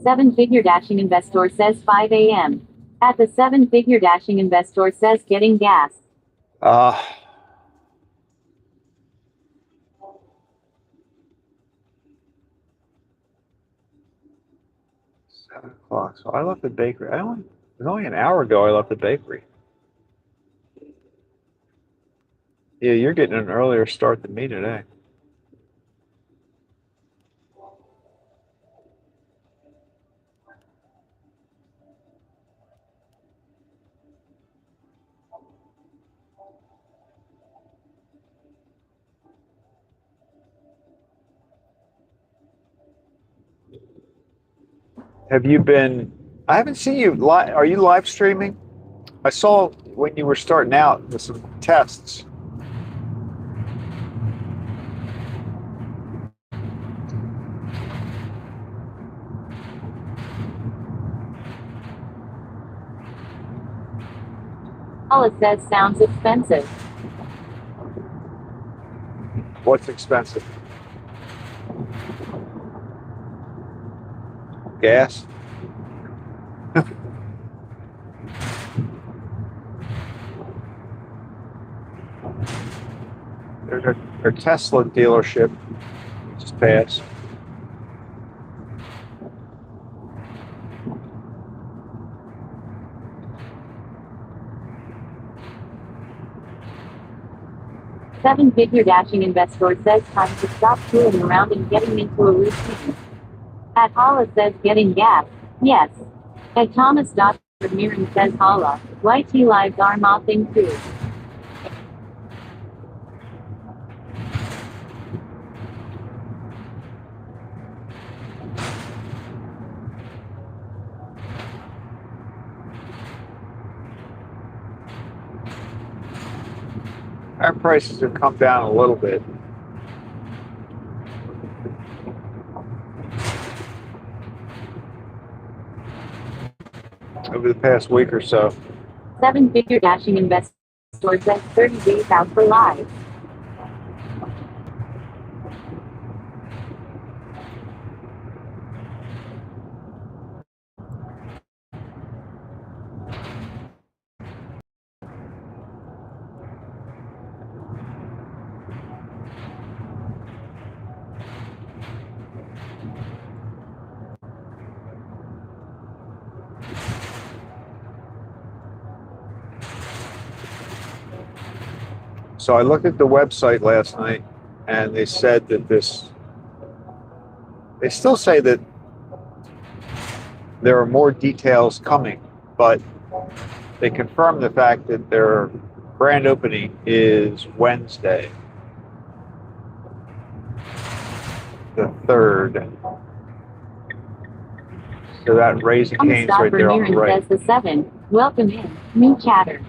Seven-figure dashing investor says 5 a.m. At the seven-figure dashing investor says getting gas. Uh, 7 o'clock. So I left the bakery. It was only an hour ago I left the bakery. Yeah, you're getting an earlier start than me today. Have you been? I haven't seen you. Are you live streaming? I saw when you were starting out with some tests. Paula says sounds expensive. What's expensive? Gas? There's a Tesla dealership just passed. Seven-figure dashing investor says time to stop fooling around and getting into a routine. At Paula says getting gas. Yes. At Thomas Dr. Mirren says Paula. YT lives are mopping too. Our prices have come down a little bit. Over the past week or so. Seven-figure dashing investor says 30 days out for live. So I looked at the website last night, and they said that they still say that there are more details coming, but they confirmed the fact that their grand opening is Wednesday, the 3rd. So that Raising Cane's right there on the right. Says the 7. Welcome in. New chatter.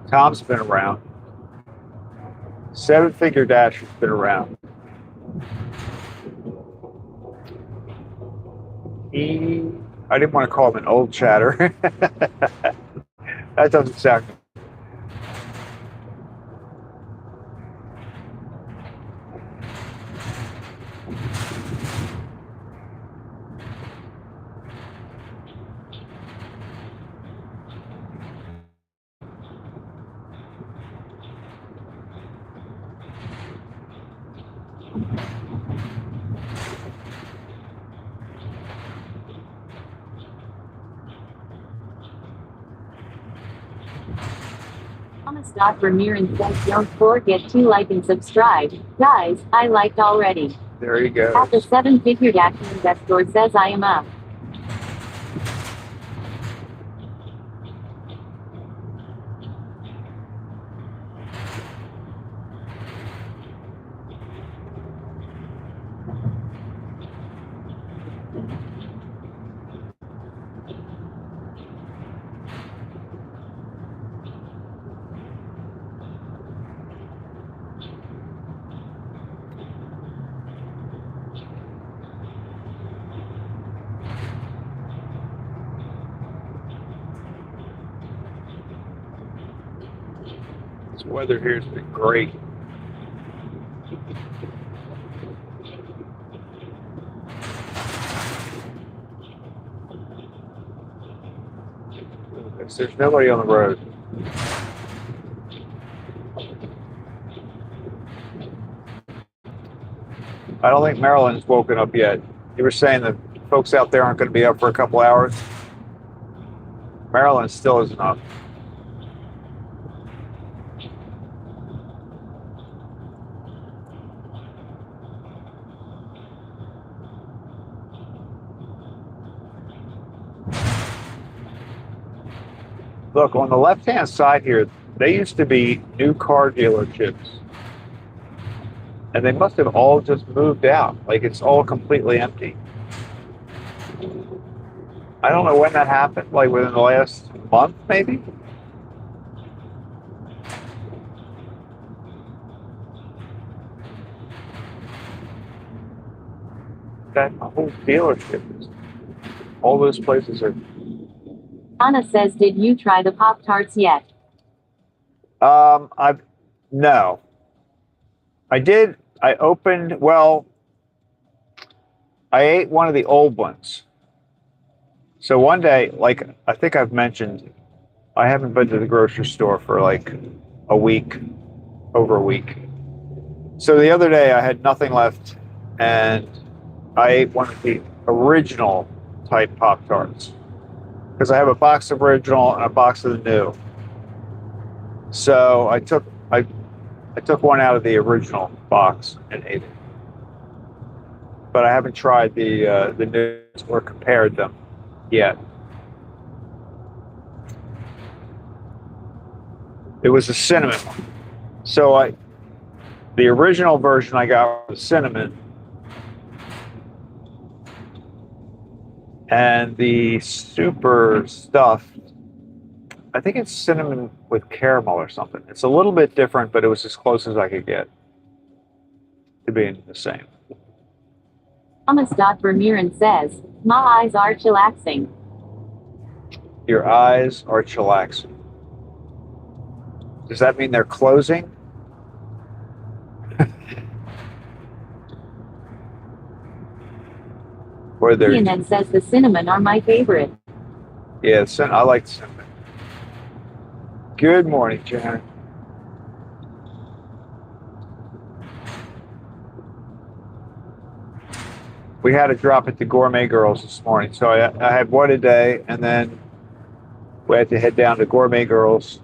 Tom's been around. Seven-figure dash has been around. I didn't want to call him an old chatter. That doesn't sound good. Thomas Vermeeren says don't forget to like and subscribe. Guys, I liked already. There you go. At the seven-figure dashing investor says I am up. This weather here has been great. There's nobody on the road. I don't think Maryland's woken up yet. You were saying that folks out there aren't going to be up for a couple hours. Maryland still isn't up. Look, on the left-hand side here, they used to be new car dealerships. And they must have all just moved out. Like, it's all completely empty. I don't know when that happened, like within the last month, maybe? That whole dealership, all those places are... Anna says, did you try the Pop-Tarts yet? No. I did. I opened, well, I ate one of the old ones. So one day, like I think I've mentioned, I haven't been to the grocery store for like a week, over a week. So the other day I had nothing left and I ate one of the original type Pop-Tarts. Because I have a box of original and a box of the new. So I took one out of the original box and ate it. But I haven't tried the new or compared them yet. It was a cinnamon one. So The original version I got was cinnamon. And the super stuff, I think it's cinnamon with caramel or something. It's a little bit different, but it was as close as I could get to being the same. Thomas Vermeeren says, my eyes are chillaxing. Your eyes are chillaxing. Does that mean they're closing? Or they're... CNN says the cinnamon are my favorite. Yeah, I like cinnamon. Good morning, Janet. We had a drop at the Gourmet Girls this morning, so I had one a day, and then we had to head down to Gourmet Girls.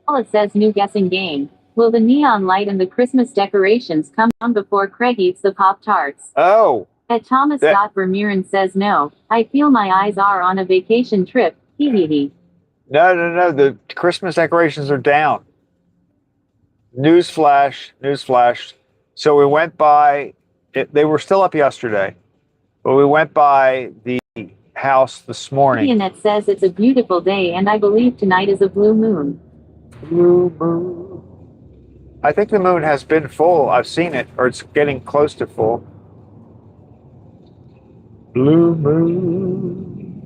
Paula says new guessing game. Will the neon light and the Christmas decorations come on before Craig eats the Pop-Tarts? Oh. At Thomas Vermeeren says no. I feel my eyes are on a vacation trip. Hee hee hee. No. The Christmas decorations are down. Newsflash. So we went by, they were still up yesterday, but we went by the house this morning. Annette says it's a beautiful day and I believe tonight is a blue moon. Blue moon. I think the moon has been full. I've seen it, or it's getting close to full. Blue moon.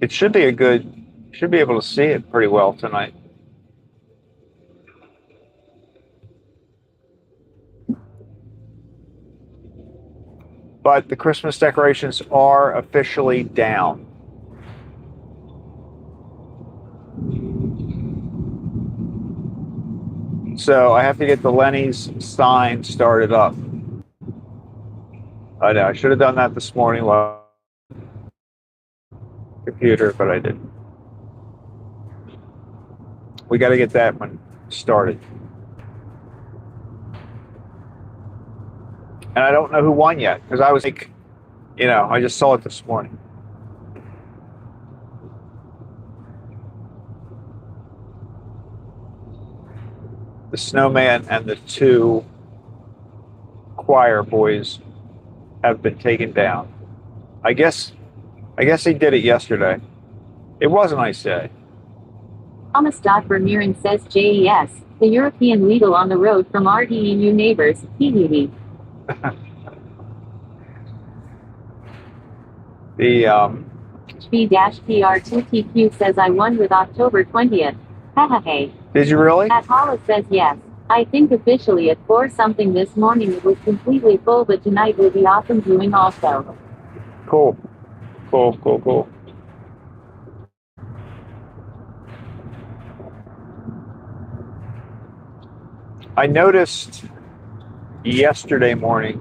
It should be should be able to see it pretty well tonight. But the Christmas decorations are officially down. So I have to get the Lenny's sign started up. I know, I should have done that this morning while computer, but I didn't. We got to get that one started. And I don't know who won yet, because I was like, I just saw it this morning. The snowman and the two choir boys have been taken down. I guess he did it yesterday. It was a nice day. Thomas Vermeeren says JES, the European Lidl on the road from our EU neighbors. Hee hee hee. The H-PR2TQ says I won with October 20th. Ha ha hey. Did you really? At Hollis says yes. I think officially at 4 something this morning it was completely full, but tonight will be awesome viewing also. Cool. I noticed yesterday morning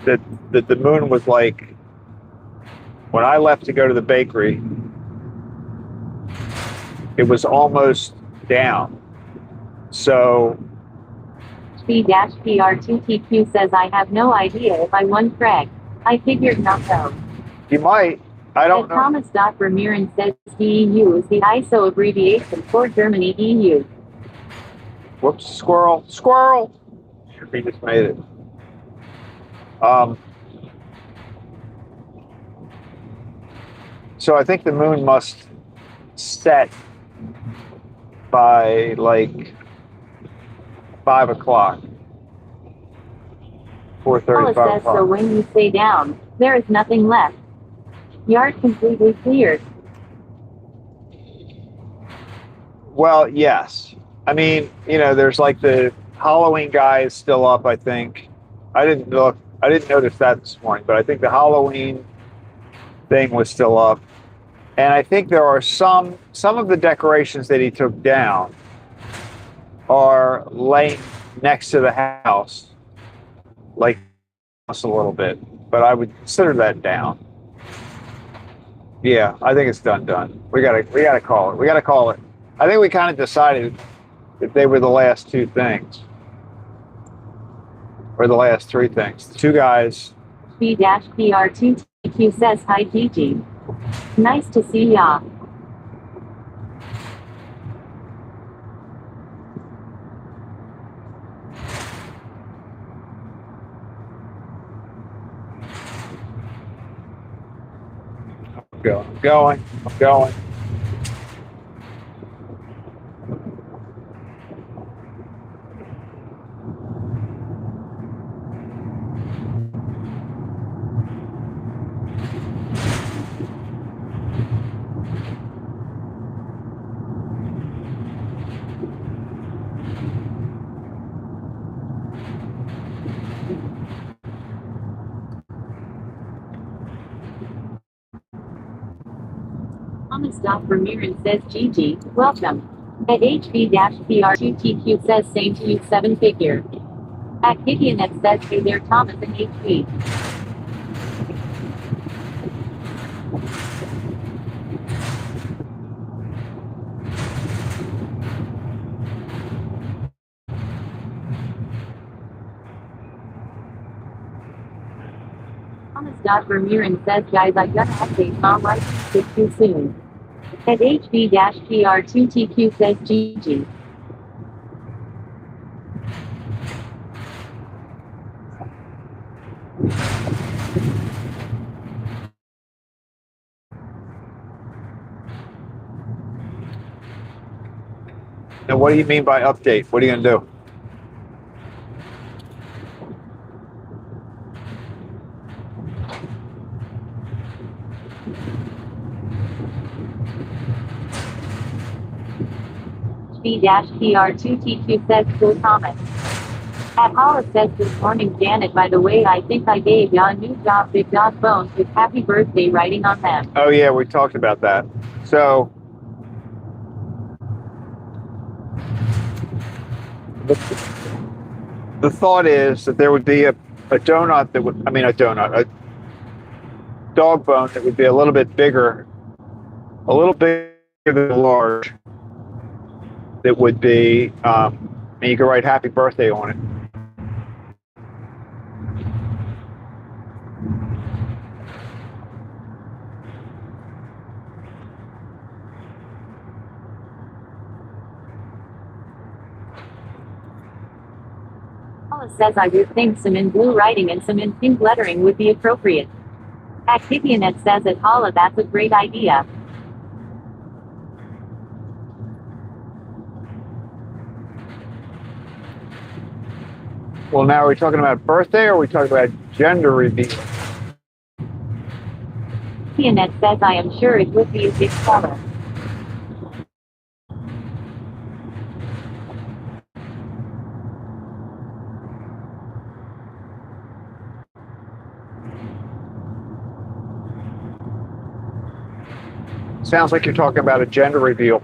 that the moon was like, when I left to go to the bakery, it was almost down. So H-PR2TQ says I have no idea if I won Craig. I figured not though. You might. I don't know. Thomas Vermeeren says DEU is the ISO abbreviation for Germany EU. Whoops, squirrel. He just made it. So I think the moon must set by like 5 o'clock. 4:30, 5 o'clock. So when you say down, there is nothing left. Yard completely cleared. Well, yes. I mean, there's like the Halloween guy is still up, I think. I didn't notice that this morning, but I think the Halloween thing was still up. And I think there are some of the decorations that he took down are laying next to the house, like us a little bit, but I would consider that down. Yeah, I think it's done. We gotta call it. We gotta call it. I think we kind of decided that they were the last two things, or the last three things. The two guys. B-PR2TQ says hi Gigi. Nice to see ya. I'm going. Thomas Ramirez says Gigi, welcome. At HB-PR2TQ says same to you 7-figure. At Gideonet says hey there Thomas and HB. Thomas Ramirez says guys I gotta update mom right too soon. At HB-PR2TQ says Gigi. Now, what do you mean by update? What are you gonna do? B-PR2TQ says cool Thomas. At Hollis says good morning Janet by the way I think I gave ya a new job big dog bones with happy birthday writing on them. Oh yeah, we talked about that. So the thought is that there would be a donut that would, a dog bone that would be a little bit bigger, a little bigger than large. That would be, and you could write happy birthday on it. Hollis says I do think some in blue writing and some in pink lettering would be appropriate. Activionet says at Holla that's a great idea. Well, now are we talking about birthday or are we talking about gender reveal? Activionet says I am sure it would be a big seller. Sounds like you're talking about a gender reveal.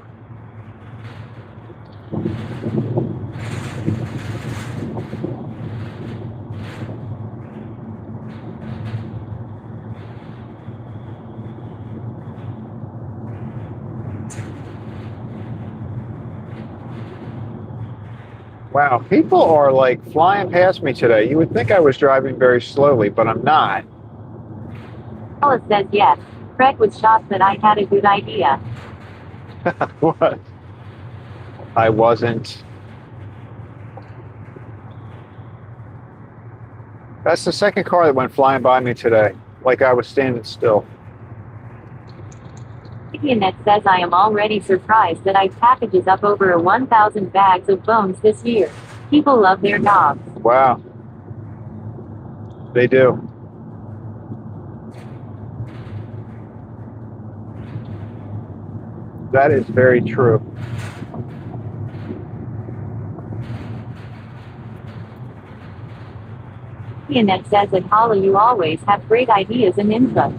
Wow, people are like flying past me today. You would think I was driving very slowly, but I'm not. Hollis says yes. Craig was shocked that I had a good idea. What? I wasn't. That's the second car that went flying by me today, like I was standing still. Activionet says I am already surprised that I packages up over 1,000 bags of bones this year. People love their dogs. Wow. They do. That is very true. Activionet says at Holla you always have great ideas and input.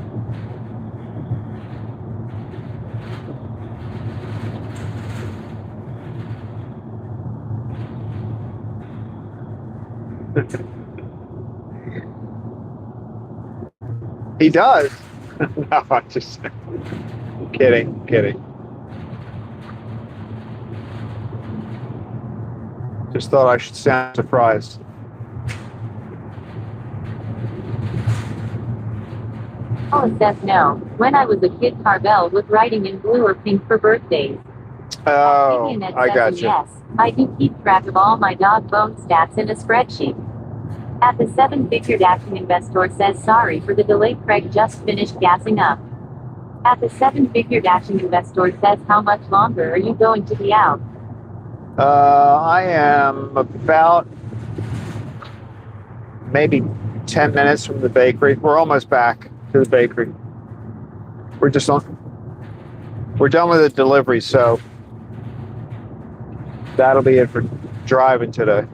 He does. No, I'm just kidding. Just thought I should sound surprised. Paula says no. When I was a kid, Carvel was writing in blue or pink for birthdays. Oh, Vivianette I says got you. yes. I do keep track of all my dog bone stats in a spreadsheet. At the seven-figure dashing investor says sorry for the delay. Craig just finished gassing up. At the seven-figure dashing investor says how much longer are you going to be out? I am about maybe 10 minutes from the bakery. We're almost back to the bakery. We're done with the delivery, so that'll be it for driving today.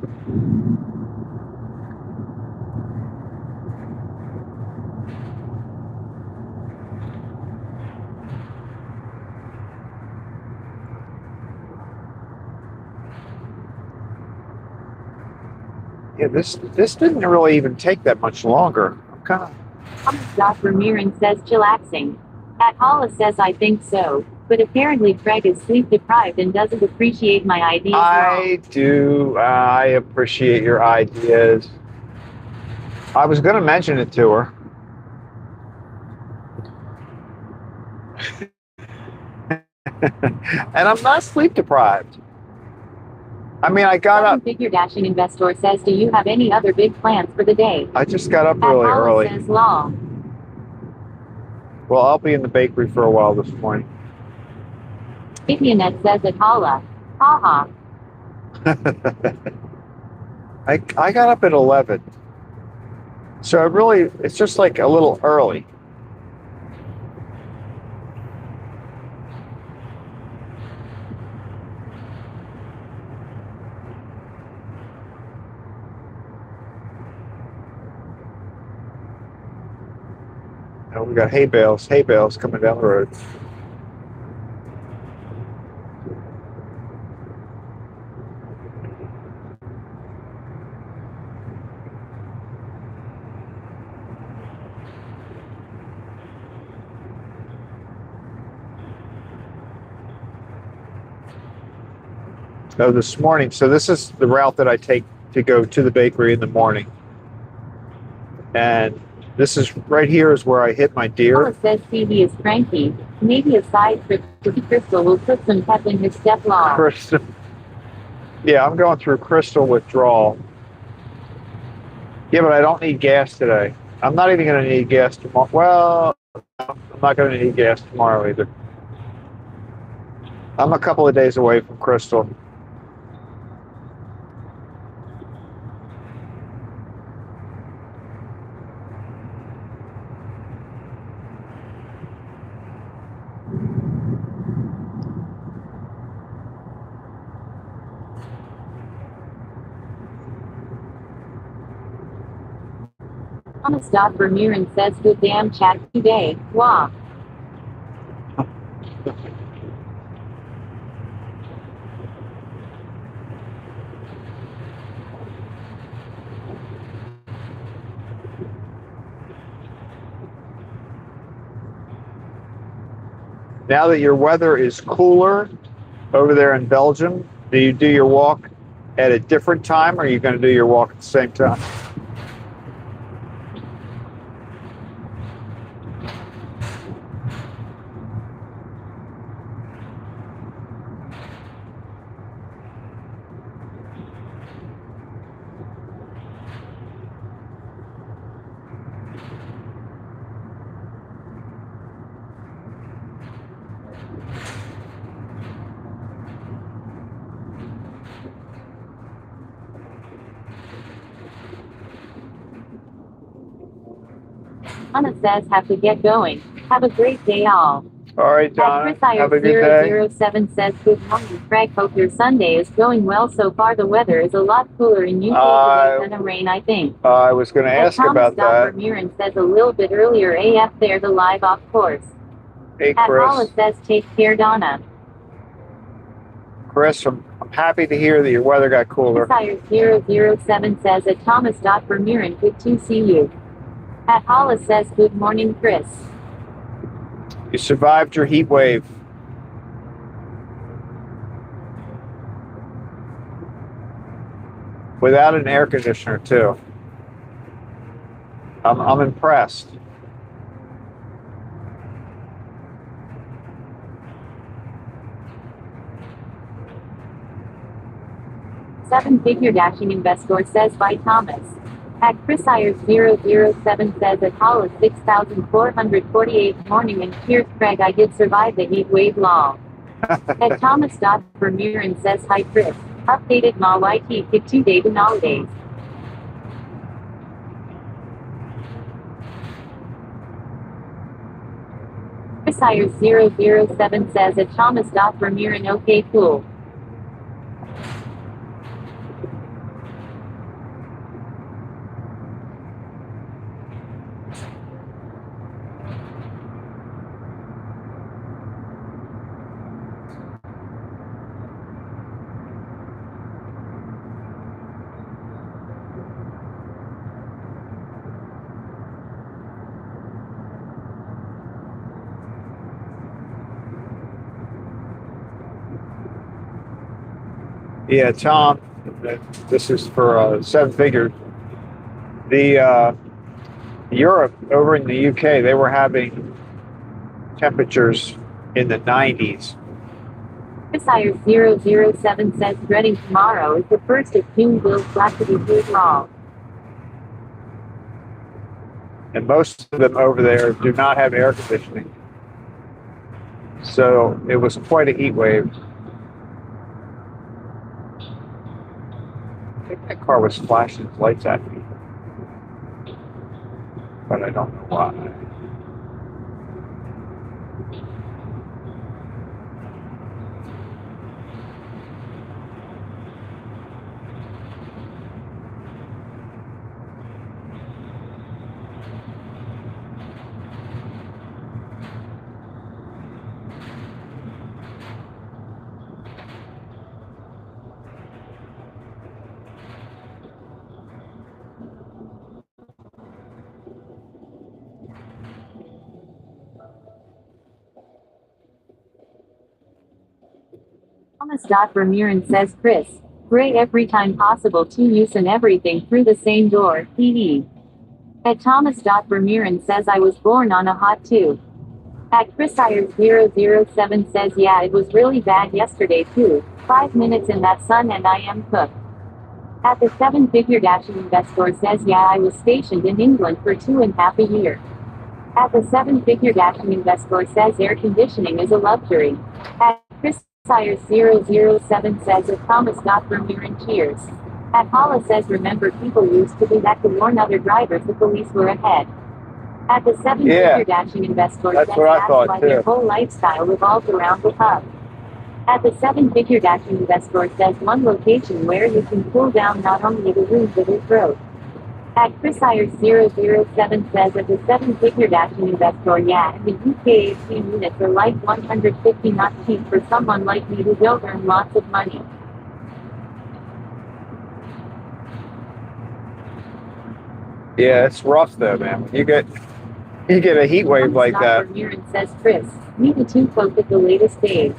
Yeah, this didn't really even take that much longer. I'm kind of. Dr. Mirren says chillaxing. At Paula says I think so, but apparently Craig is sleep deprived and doesn't appreciate my ideas. I do. I appreciate your ideas. I was going to mention it to her. And I'm not sleep deprived. I mean, I got up. Seven-figure dashing investor says, do you have any other big plans for the day? I just got up At really Paula early. says long. Well, I'll be in the bakery for a while this morning. Vivianette says at Paula. Ha ha. I got up at 11. So it's just like a little early. Now we got hay bales coming down the road. So this morning, this is the route that I take to go to the bakery in the morning. And this is right here is where I hit my deer. Paula says Stevie is cranky. Maybe a side trip to Crystal will put some pep in his step long. Crystal. Yeah, I'm going through crystal withdrawal. Yeah, but I don't need gas today. I'm not even going to need gas tomorrow. Well, I'm not going to need gas tomorrow either. I'm a couple of days away from crystal. Thomas Vermeeren says good damn chat today. Wah. Now that your weather is cooler over there in Belgium, do you do your walk at a different time, or are you going to do your walk at the same time? Anna says have to get going. Have a great day all. All right, Donna. Have a good day. 007 says good morning, Craig. Hope your Sunday is going well so far. The weather is a lot cooler in UK today than rain, I think. I was going to ask about that. Vermeeren says a little bit earlier AF there, the live off course. Hey, Chris. Paula says take care, Donna. Chris, I'm happy to hear that your weather got cooler. Desire 007 says at Thomas Vermeeren, good to see you. At Hollis says, good morning, Chris. You survived your heat wave. Without an air conditioner, too. I'm impressed. Seven-figure dashing investor says by Thomas. At Chris Ayers 007 says at Hollis 6,448 morning and cheers Craig, I did survive the heat wave lol. At Thomas. Vermeeren says hi Chris. Updated ma YT pick 2 day to holidays. Chris Ayers 007 says at Thomas. Vermeeren okay cool. Yeah, Tom, this is for 7 figures. The Europe, over in the UK, they were having temperatures in the 90s. Chris Ayers 007 says dreading tomorrow is the first of June will flat to be good lol. And most of them over there do not have air conditioning. So it was quite a heat wave. I think that car was flashing its lights at me. But I don't know why. Thomas. Vermeeren says Chris. Great every time possible to use and everything through the same door, hee. At Thomas. Vermeeren says I was born on a hot tube. At Chris Ayers 007 says yeah it was really bad yesterday too. 5 minutes in that sun and I am cooked. At the 7-figure dashing investor says yeah I was stationed in England for 2.5 years. At the 7-figure dashing investor says air conditioning is a luxury. At Chris Ayers 007 says at Thomas. Vermeeren cheers. At Hollis says remember people used to do that to warn other drivers the police were ahead. At the 7-figure dashing investor says that's why their whole lifestyle revolves around the pub. At the 7-figure dashing investor says one location where you can cool down not only the room but his throat. At Chris Ayers 007 says at the 7-figure dashing investor yeah in the UK 18 units are like 150 not cheap for someone like me who don't earn lots of money. Yeah, it's rough though, man. When you get a heat wave like that. Vermeeren says Chris. Me the two folk at the latest days.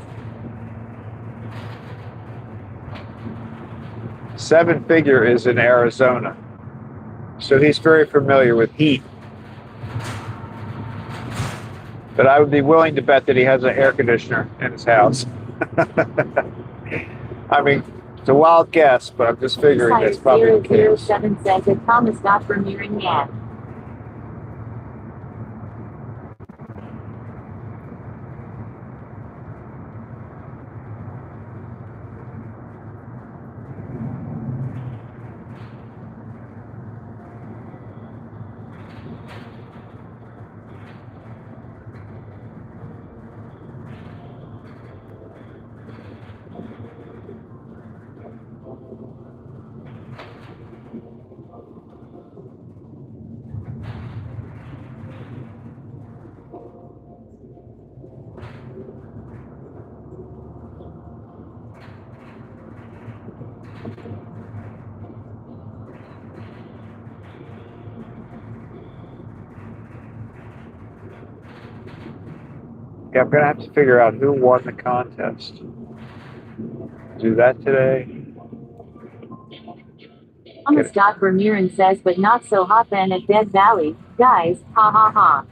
7-figure is in Arizona. So he's very familiar with heat. But I would be willing to bet that he has an air conditioner in his house. I mean, it's a wild guess, but I'm just figuring that's probably the case. 007 says at Thomas. Vermeeren yeah. Yeah, I'm gonna have to figure out who won the contest. Do that today. Thomas Vermeeren says, but not so hot then at Dead Valley, guys, ha ha ha.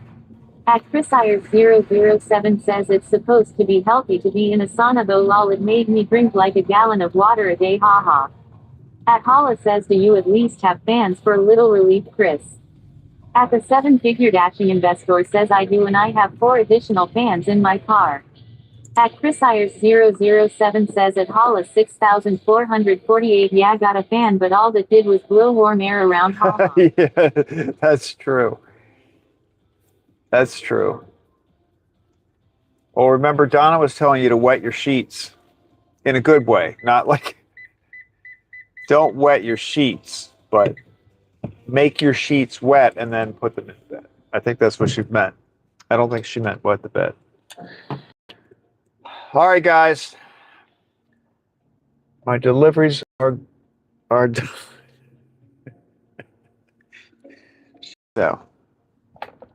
At ChrisIers007 says it's supposed to be healthy to be in a sauna though lol it made me drink like a gallon of water a day ha ha. At Hala says do you at least have fans for a little relief Chris? At the 7-figure dashing investor says I do and I have 4 additional fans in my car. At ChrisIers007 says at Hala 6448 yeah got a fan but all that did was blow warm air around Hala. Yeah, that's true. That's true. Well, remember Donna was telling you to wet your sheets in a good way, not like don't wet your sheets, but make your sheets wet and then put them in bed. I think that's what she meant. I don't think she meant wet the bed. All right, guys. My deliveries are so.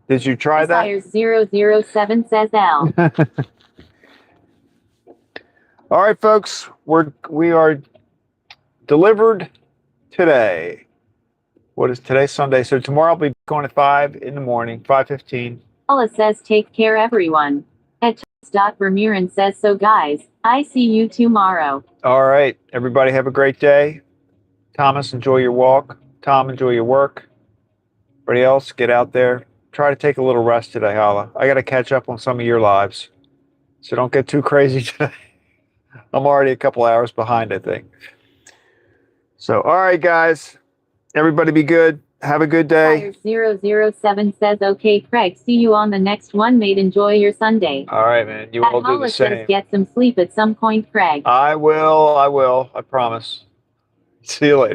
Did you try that? ChrisIers007 says L. All right, folks. We are delivered today. What is today? Sunday. So tomorrow I'll be going at 5 in the morning, 5:15. Paula says take care everyone. At Vermeeren says so guys, I see you tomorrow. All right, everybody have a great day. Thomas, enjoy your walk. Tom, enjoy your work. Everybody else, get out there. Try to take a little rest today, Hala. I got to catch up on some of your lives. So don't get too crazy today. I'm already a couple hours behind, I think. So, all right, guys. Everybody be good. Have a good day. 007 says, okay, Craig, see you on the next one, mate. Enjoy your Sunday. All right, man. You all do the same. Says, get some sleep at some point, Craig. I will. I promise. See you later.